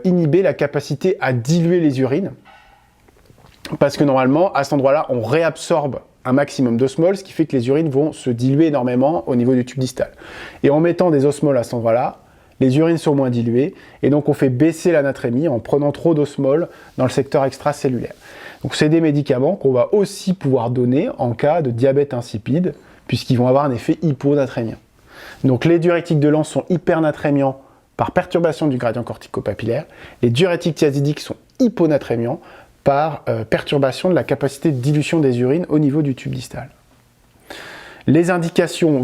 inhiber la capacité à diluer les urines. Parce que normalement, à cet endroit-là, on réabsorbe un maximum d'osmol, ce qui fait que les urines vont se diluer énormément au niveau du tube distal. Et en mettant des osmoles à cet endroit-là, les urines sont moins diluées, et donc on fait baisser la natrémie en prenant trop d'osmol dans le secteur extracellulaire. Donc c'est des médicaments qu'on va aussi pouvoir donner en cas de diabète insipide, puisqu'ils vont avoir un effet hyponatrémien. Donc les diurétiques de Lens sont hypernatrémiants par perturbation du gradient cortico-papillaire, les diurétiques thiazidiques sont hyponatrémiants par perturbation de la capacité de dilution des urines au niveau du tube distal. Les indications,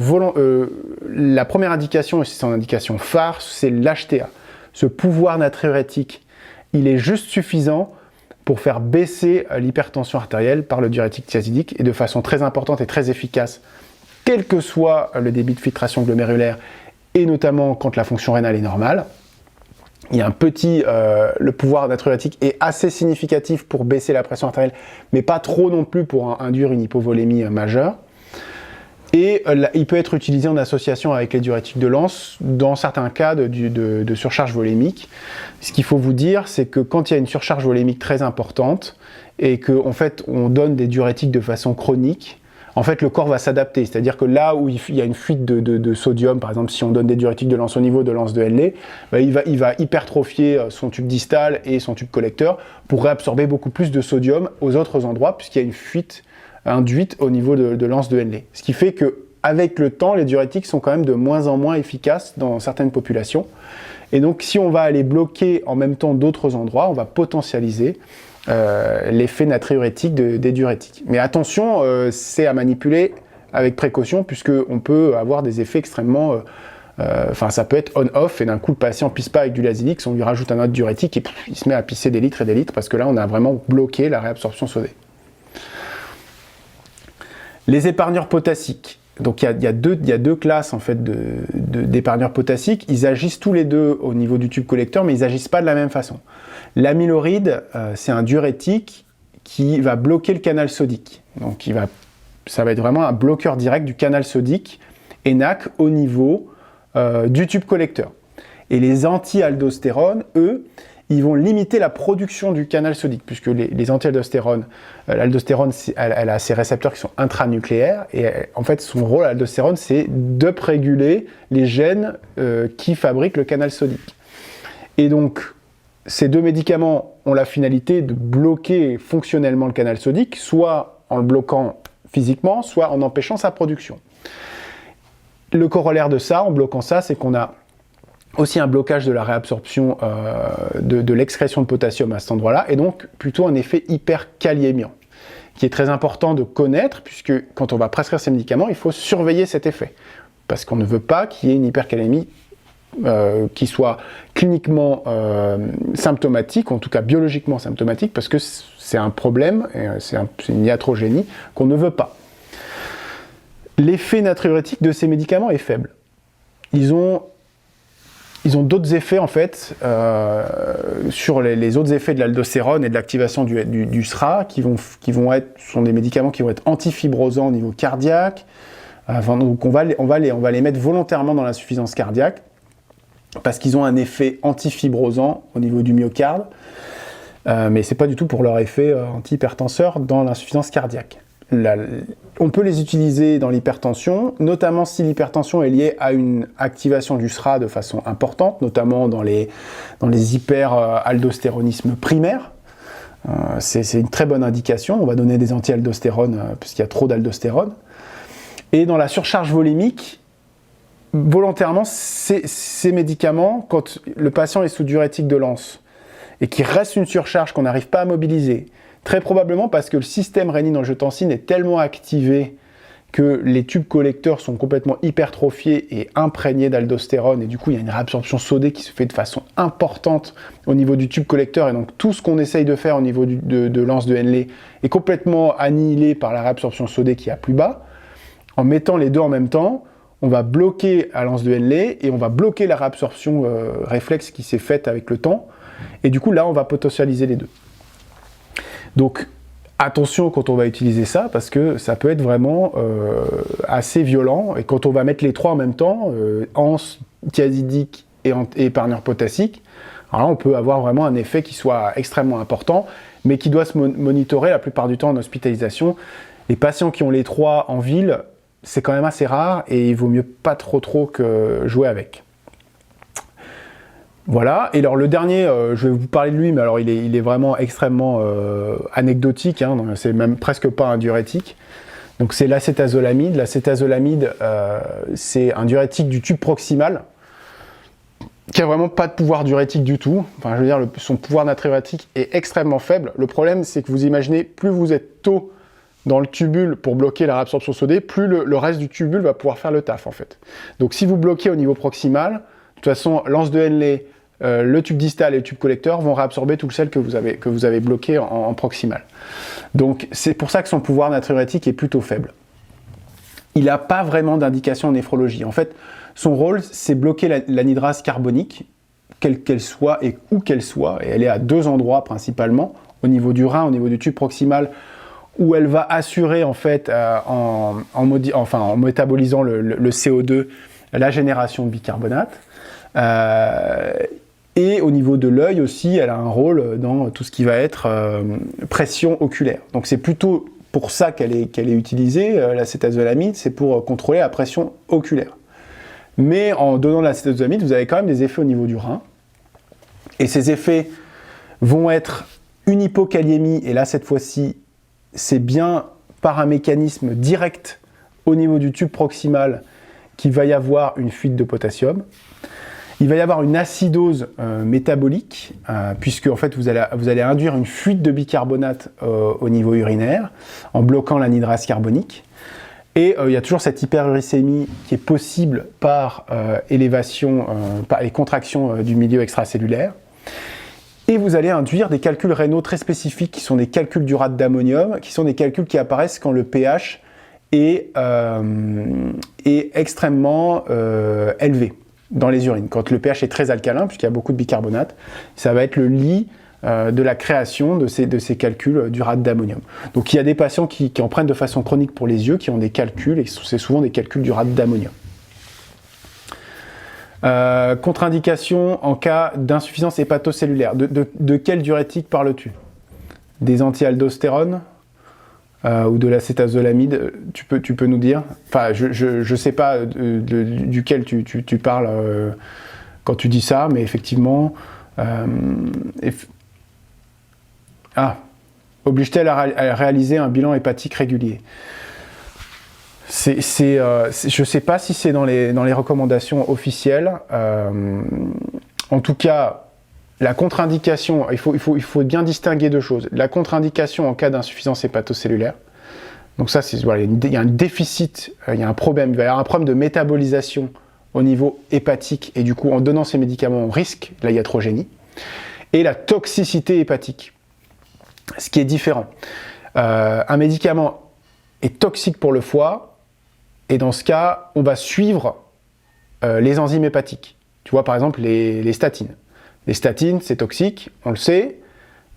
la première indication, et c'est son indication phare, c'est l'HTA. Ce pouvoir natriurétique, il est juste suffisant pour faire baisser l'hypertension artérielle par le diurétique thiazidique et de façon très importante et très efficace, quel que soit le débit de filtration glomérulaire et notamment quand la fonction rénale est normale. Il y a le pouvoir natriurétique est assez significatif pour baisser la pression artérielle, mais pas trop non plus pour induire une hypovolémie majeure. Et il peut être utilisé en association avec les diurétiques de Lens dans certains cas de surcharge volémique. Ce qu'il faut vous dire, c'est que quand il y a une surcharge volémique très importante et qu'en fait on donne des diurétiques de façon chronique, en fait le corps va s'adapter. C'est-à-dire que là où il y a une fuite de sodium, par exemple si on donne des diurétiques de Lens au niveau de l'anse de Henle, il va hypertrophier son tube distal et son tube collecteur pour réabsorber beaucoup plus de sodium aux autres endroits puisqu'il y a une fuite induite au niveau de l'anse de Henle. Ce qui fait qu'avec le temps, les diurétiques sont quand même de moins en moins efficaces dans certaines populations. Et donc, si on va aller bloquer en même temps d'autres endroits, on va potentialiser l'effet natriurétique des diurétiques. Mais attention, c'est à manipuler avec précaution, puisqu'on peut avoir des effets extrêmement... ça peut être on-off, et d'un coup, le patient ne pisse pas avec du Lasix, on lui rajoute un autre diurétique, et il se met à pisser des litres et des litres, parce que là, on a vraiment bloqué la réabsorption sodée. Les épargneurs potassiques. Donc il y a deux classes en fait d'épargneurs potassiques. Ils agissent tous les deux au niveau du tube collecteur, mais ils n'agissent pas de la même façon. L'amyloride, c'est un diurétique qui va bloquer le canal sodique. Donc ça va être vraiment un bloqueur direct du canal sodique ENaC au niveau du tube collecteur. Et les anti-aldostérones, eux, ils vont limiter la production du canal sodique, puisque les anti-aldostérones, l'aldostérone, elle a ses récepteurs qui sont intranucléaires, et en fait, son rôle à l'aldostérone, c'est d'upréguler les gènes qui fabriquent le canal sodique. Et donc, ces deux médicaments ont la finalité de bloquer fonctionnellement le canal sodique, soit en le bloquant physiquement, soit en empêchant sa production. Le corollaire de ça, en bloquant ça, c'est qu'on a aussi un blocage de la réabsorption de l'excrétion de potassium à cet endroit-là, et donc plutôt un effet hyperkaliémiant, qui est très important de connaître, puisque quand on va prescrire ces médicaments, il faut surveiller cet effet, parce qu'on ne veut pas qu'il y ait une hypercalémie qui soit cliniquement symptomatique, ou en tout cas biologiquement symptomatique, parce que c'est un problème, c'est une iatrogénie qu'on ne veut pas. L'effet natriurétique de ces médicaments est faible. Ils ont d'autres effets en fait sur les autres effets de l'aldostérone et de l'activation du SRA sont des médicaments qui vont être antifibrosants au niveau cardiaque. Donc on va les mettre volontairement dans l'insuffisance cardiaque parce qu'ils ont un effet antifibrosant au niveau du myocarde, mais c'est pas du tout pour leur effet antihypertenseur dans l'insuffisance cardiaque. On peut les utiliser dans l'hypertension, notamment si l'hypertension est liée à une activation du SRA de façon importante, notamment dans les hyperaldostéronismes primaires. C'est une très bonne indication. On va donner des anti-aldostérones puisqu'il y a trop d'aldostérone. Et dans la surcharge volémique, volontairement, ces médicaments, quand le patient est sous diurétique de Lens et qu'il reste une surcharge qu'on n'arrive pas à mobiliser, très probablement parce que le système rénine-angiotensine est tellement activé que les tubes collecteurs sont complètement hypertrophiés et imprégnés d'aldostérone, et du coup il y a une réabsorption sodée qui se fait de façon importante au niveau du tube collecteur, et donc tout ce qu'on essaye de faire au niveau de l'anse de Henle est complètement annihilé par la réabsorption sodée qui est à plus bas. En mettant les deux en même temps, on va bloquer à l'anse de Henle et on va bloquer la réabsorption réflexe qui s'est faite avec le temps, et du coup là on va potentialiser les deux. Donc attention quand on va utiliser ça, parce que ça peut être vraiment assez violent, et quand on va mettre les trois en même temps, anse, thiazidique et épargneur potassique, alors là on peut avoir vraiment un effet qui soit extrêmement important, mais qui doit se monitorer la plupart du temps en hospitalisation. Les patients qui ont les trois en ville, c'est quand même assez rare, et il vaut mieux pas trop que jouer avec. Voilà, et alors le dernier, je vais vous parler de lui, mais alors il est vraiment extrêmement anecdotique, hein, c'est même presque pas un diurétique. Donc c'est l'acétazolamide. L'acétazolamide, c'est un diurétique du tube proximal, qui a vraiment pas de pouvoir diurétique du tout. Enfin, je veux dire, son pouvoir natriurétique est extrêmement faible. Le problème, c'est que vous imaginez, plus vous êtes tôt dans le tubule pour bloquer la réabsorption sodée, plus le reste du tubule va pouvoir faire le taf, en fait. Donc si vous bloquez au niveau proximal, de toute façon, l'anse de Henle, le tube distal et le tube collecteur vont réabsorber tout le sel que vous avez bloqué en proximal. Donc c'est pour ça que son pouvoir natriurétique est plutôt faible. Il n'a pas vraiment d'indication en néphrologie. En fait, son rôle, c'est bloquer l'anhydrase carbonique, quelle qu'elle soit et où qu'elle soit, et elle est à deux endroits principalement, au niveau du rein, au niveau du tube proximal, où elle va assurer en fait en métabolisant le CO2 la génération de bicarbonate. Et au niveau de l'œil aussi, elle a un rôle dans tout ce qui va être pression oculaire. Donc c'est plutôt pour ça qu'elle est utilisée, l'acétazolamide, c'est pour contrôler la pression oculaire. Mais en donnant de l'acétazolamide, vous avez quand même des effets au niveau du rein. Et ces effets vont être une hypokaliémie, et là cette fois-ci, c'est bien par un mécanisme direct au niveau du tube proximal qu'il va y avoir une fuite de potassium. Il va y avoir une acidose métabolique, puisque en fait vous allez induire une fuite de bicarbonate au niveau urinaire en bloquant l'anhydrase carbonique. Et il y a toujours cette hyperuricémie qui est possible par élévation, par les contractions du milieu extracellulaire. Et vous allez induire des calculs rénaux très spécifiques qui sont des calculs d'urate d'ammonium, qui sont des calculs qui apparaissent quand le pH est extrêmement élevé dans les urines. Quand le pH est très alcalin, puisqu'il y a beaucoup de bicarbonate, ça va être le lit de la création de ces calculs d'urate d'ammonium. Donc il y a des patients qui en prennent de façon chronique pour les yeux, qui ont des calculs, et c'est souvent des calculs d'urate d'ammonium. Contre-indication en cas d'insuffisance hépatocellulaire. De quel diurétique parles-tu? Des anti-aldostérones ou de l'acétazolamide, tu peux nous dire? Enfin, je sais pas duquel tu parles quand tu dis ça, mais effectivement... oblige-t-elle à réaliser un bilan hépatique régulier? Je ne sais pas si c'est dans les recommandations officielles. En tout cas, la contre-indication, il faut bien distinguer deux choses. La contre-indication en cas d'insuffisance hépatocellulaire. Donc ça, voilà, il y a un déficit, il y a un problème, il va y avoir un problème de métabolisation au niveau hépatique, et du coup, en donnant ces médicaments, on risque la iatrogénie. Et la toxicité hépatique, ce qui est différent. Un médicament est toxique pour le foie, et dans ce cas, on va suivre les enzymes hépatiques. Tu vois, par exemple, les statines. Les statines, c'est toxique, on le sait.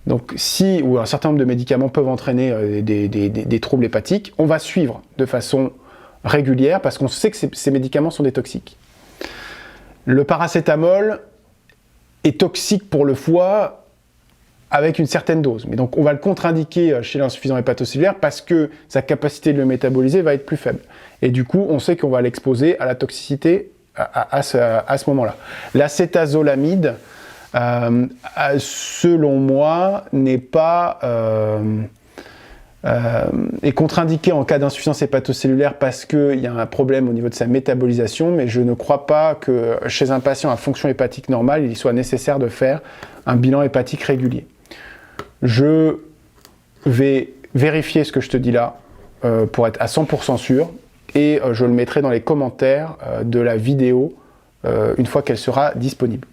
Donc, ou un certain nombre de médicaments peuvent entraîner des troubles hépatiques, on va suivre de façon régulière parce qu'on sait que ces médicaments sont des toxiques. Le paracétamol est toxique pour le foie avec une certaine dose. Mais donc, on va le contre-indiquer chez l'insuffisant hépatocellulaire parce que sa capacité de le métaboliser va être plus faible. Et du coup, on sait qu'on va l'exposer à la toxicité à ce moment-là. L'acétazolamide, selon moi, n'est pas est contre-indiqué en cas d'insuffisance hépatocellulaire parce qu'il y a un problème au niveau de sa métabolisation, mais je ne crois pas que chez un patient à fonction hépatique normale, il soit nécessaire de faire un bilan hépatique régulier. Je vais vérifier ce que je te dis là pour être à 100% sûr, et je le mettrai dans les commentaires de la vidéo une fois qu'elle sera disponible.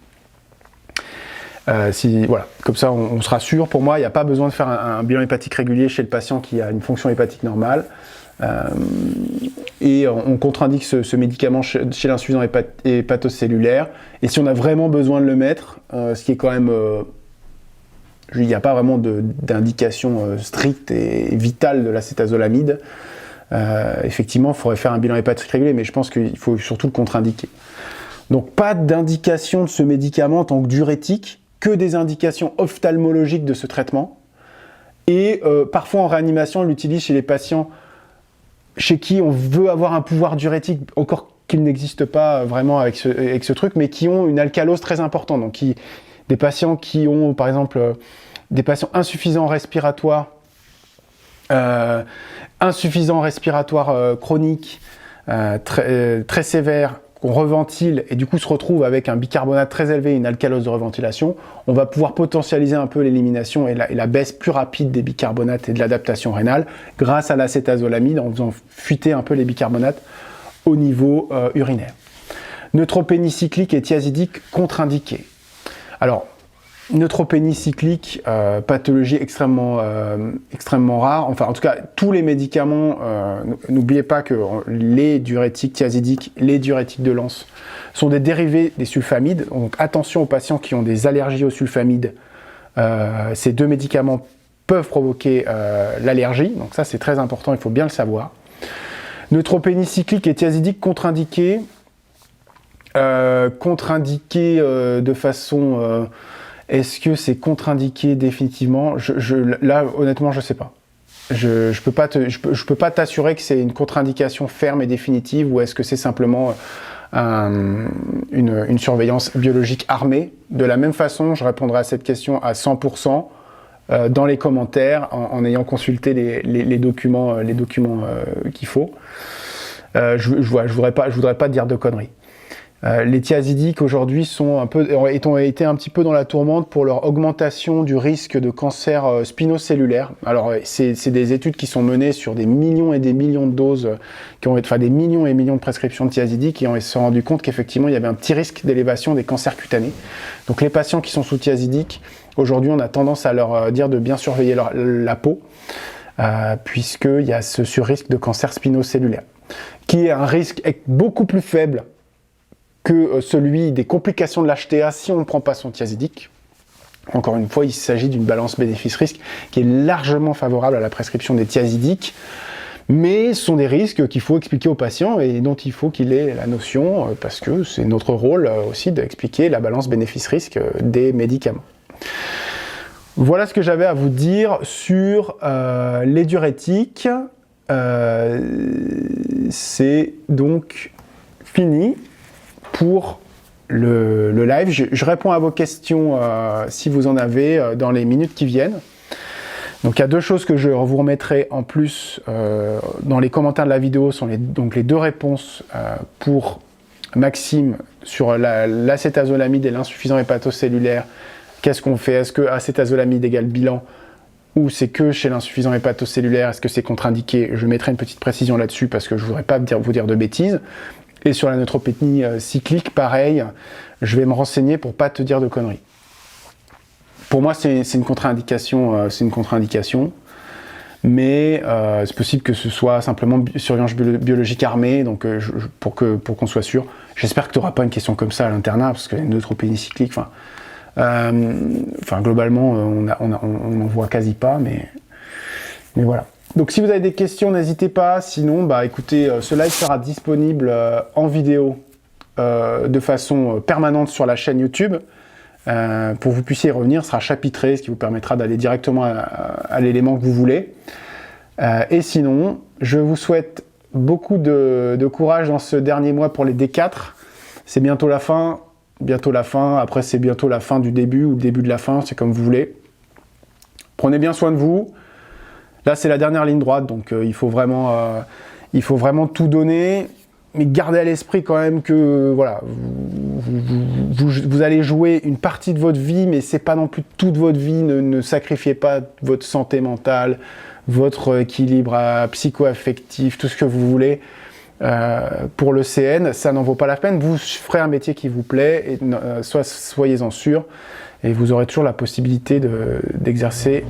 Voilà, comme ça on sera sûr. Pour moi, il n'y a pas besoin de faire un bilan hépatique régulier chez le patient qui a une fonction hépatique normale. Et on contre-indique ce médicament chez l'insuffisant hépatocellulaire. Et si on a vraiment besoin de le mettre, ce qui est quand même... il n'y a pas vraiment d'indication stricte et vitale de l'acétazolamide. Effectivement, il faudrait faire un bilan hépatique régulier, mais je pense qu'il faut surtout le contre-indiquer. Donc pas d'indication de ce médicament en tant que diurétique, que des indications ophtalmologiques de ce traitement. Et parfois en réanimation, on l'utilise chez les patients chez qui on veut avoir un pouvoir diurétique, encore qu'il n'existe pas vraiment avec ce truc, mais qui ont une alcalose très importante. Donc des patients qui ont, par exemple, des patients insuffisants respiratoires, chroniques, très sévères, qu'on reventile et du coup se retrouve avec un bicarbonate très élevé, une alcalose de reventilation, on va pouvoir potentialiser un peu l'élimination et la baisse plus rapide des bicarbonates et de l'adaptation rénale grâce à l'acétazolamide en faisant fuiter un peu les bicarbonates au niveau urinaire. Neutropénie cyclique et thiazidique contre-indiquée. Alors, neutropénie cyclique, pathologie extrêmement rare. Enfin, en tout cas, tous les médicaments, n'oubliez pas que les diurétiques thiazidiques, les diurétiques de Lens, sont des dérivés des sulfamides. Donc, attention aux patients qui ont des allergies aux sulfamides. Ces deux médicaments peuvent provoquer l'allergie, donc ça c'est très important, il faut bien le savoir. Neutropénie cyclique et thiazidique contre-indiqués. De façon... est-ce que c'est contre-indiqué définitivement? Là, honnêtement, je ne sais pas. Je ne peux pas t'assurer que c'est une contre-indication ferme et définitive, ou est-ce que c'est simplement une surveillance biologique armée. De la même façon, je répondrai à cette question à 100% dans les commentaires, en ayant consulté les documents qu'il faut. Je voudrais pas dire de conneries. Les thiazidiques aujourd'hui ont été un petit peu dans la tourmente pour leur augmentation du risque de cancer spinocellulaire. Alors c'est des études qui sont menées sur des millions et des millions de doses, des millions et millions de prescriptions de thiazidiques, et on s'est rendu compte qu'effectivement il y avait un petit risque d'élévation des cancers cutanés. Donc les patients qui sont sous thiazidiques, aujourd'hui on a tendance à leur dire de bien surveiller la peau, puisqu'il y a ce surrisque de cancer spinocellulaire, qui est un risque beaucoup plus faible que celui des complications de l'HTA si on ne prend pas son thiazidique. Encore une fois, il s'agit d'une balance bénéfice-risque qui est largement favorable à la prescription des thiazidiques, mais ce sont des risques qu'il faut expliquer aux patients et dont il faut qu'il ait la notion, parce que c'est notre rôle aussi d'expliquer la balance bénéfice-risque des médicaments. Voilà ce que j'avais à vous dire sur les diurétiques. C'est donc fini pour le live. Je réponds à vos questions si vous en avez dans les minutes qui viennent. Donc il y a deux choses que je vous remettrai en plus dans les commentaires de la vidéo, sont donc les deux réponses pour Maxime sur l'acétazolamide et l'insuffisance hépatocellulaire. Qu'est-ce qu'on fait? Est-ce que acétazolamide égale bilan, ou c'est que chez l'insuffisant hépatocellulaire? Est-ce que c'est contre-indiqué? Je mettrai une petite précision là-dessus parce que je ne voudrais pas vous dire de bêtises. Et sur la neutropénie cyclique, pareil, je vais me renseigner pour pas te dire de conneries. Pour moi, c'est une contre-indication, mais c'est possible que ce soit simplement surveillance biologique armée, donc pour qu'on soit sûr. J'espère que tu n'auras pas une question comme ça à l'internat, parce que la neutropénie cyclique, globalement, on n'en voit quasi pas, mais voilà. Donc si vous avez des questions, n'hésitez pas. Sinon, écoutez, ce live sera disponible en vidéo de façon permanente sur la chaîne YouTube. Pour que vous puissiez y revenir, ce sera chapitré, ce qui vous permettra d'aller directement à l'élément que vous voulez. Et sinon, je vous souhaite beaucoup de courage dans ce dernier mois pour les D4. C'est bientôt la fin. Après, c'est bientôt la fin du début ou le début de la fin, c'est comme vous voulez. Prenez bien soin de vous. Là, c'est la dernière ligne droite, donc il faut vraiment tout donner, mais gardez à l'esprit quand même que voilà, vous allez jouer une partie de votre vie, mais c'est pas non plus toute votre vie. Ne sacrifiez pas votre santé mentale, votre équilibre psycho-affectif, tout ce que vous voulez pour le CN. Ça n'en vaut pas la peine. Vous ferez un métier qui vous plaît, et soyez-en sûr, et vous aurez toujours la possibilité d'exercer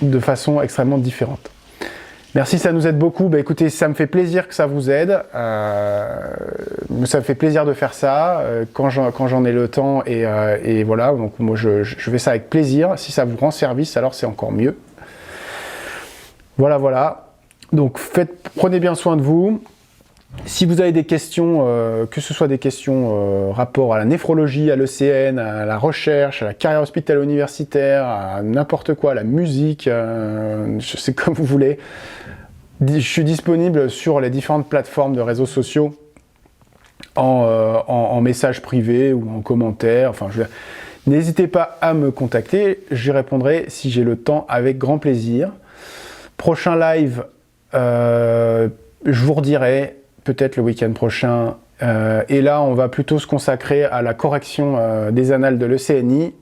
de façon extrêmement différente. Merci, ça nous aide beaucoup. Écoutez, ça me fait plaisir que ça vous aide. Ça me fait plaisir de faire ça quand j'en ai le temps, et voilà. Donc moi, je fais ça avec plaisir. Si ça vous rend service, alors c'est encore mieux. Voilà. Donc prenez bien soin de vous. Si vous avez des questions, que ce soit des questions rapport à la néphrologie, à l'ECN, à la recherche, à la carrière hospitalo-universitaire, à n'importe quoi, à la musique, je sais comme vous voulez, je suis disponible sur les différentes plateformes de réseaux sociaux en message privé ou en commentaire. N'hésitez pas à me contacter, j'y répondrai si j'ai le temps avec grand plaisir. Prochain live, je vous redirai peut-être le week-end prochain, et là on va plutôt se consacrer à la correction des annales de l'ECNI,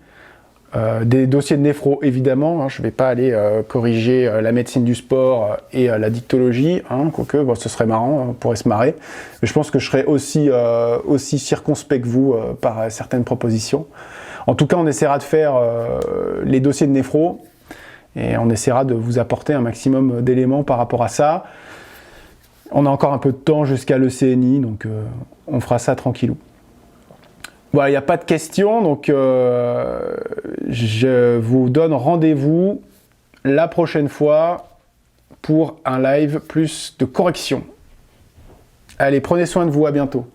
des dossiers de néphro évidemment, je ne vais pas aller corriger la médecine du sport et la dictologie, quoique ce serait marrant, on pourrait se marrer, mais je pense que je serai aussi circonspect que vous par certaines propositions. En tout cas, on essaiera de faire les dossiers de néphro, et on essaiera de vous apporter un maximum d'éléments par rapport à ça. On a encore un peu de temps jusqu'à l'ECNI, donc on fera ça tranquillou. Voilà, il n'y a pas de questions, donc je vous donne rendez-vous la prochaine fois pour un live plus de correction. Allez, prenez soin de vous, à bientôt.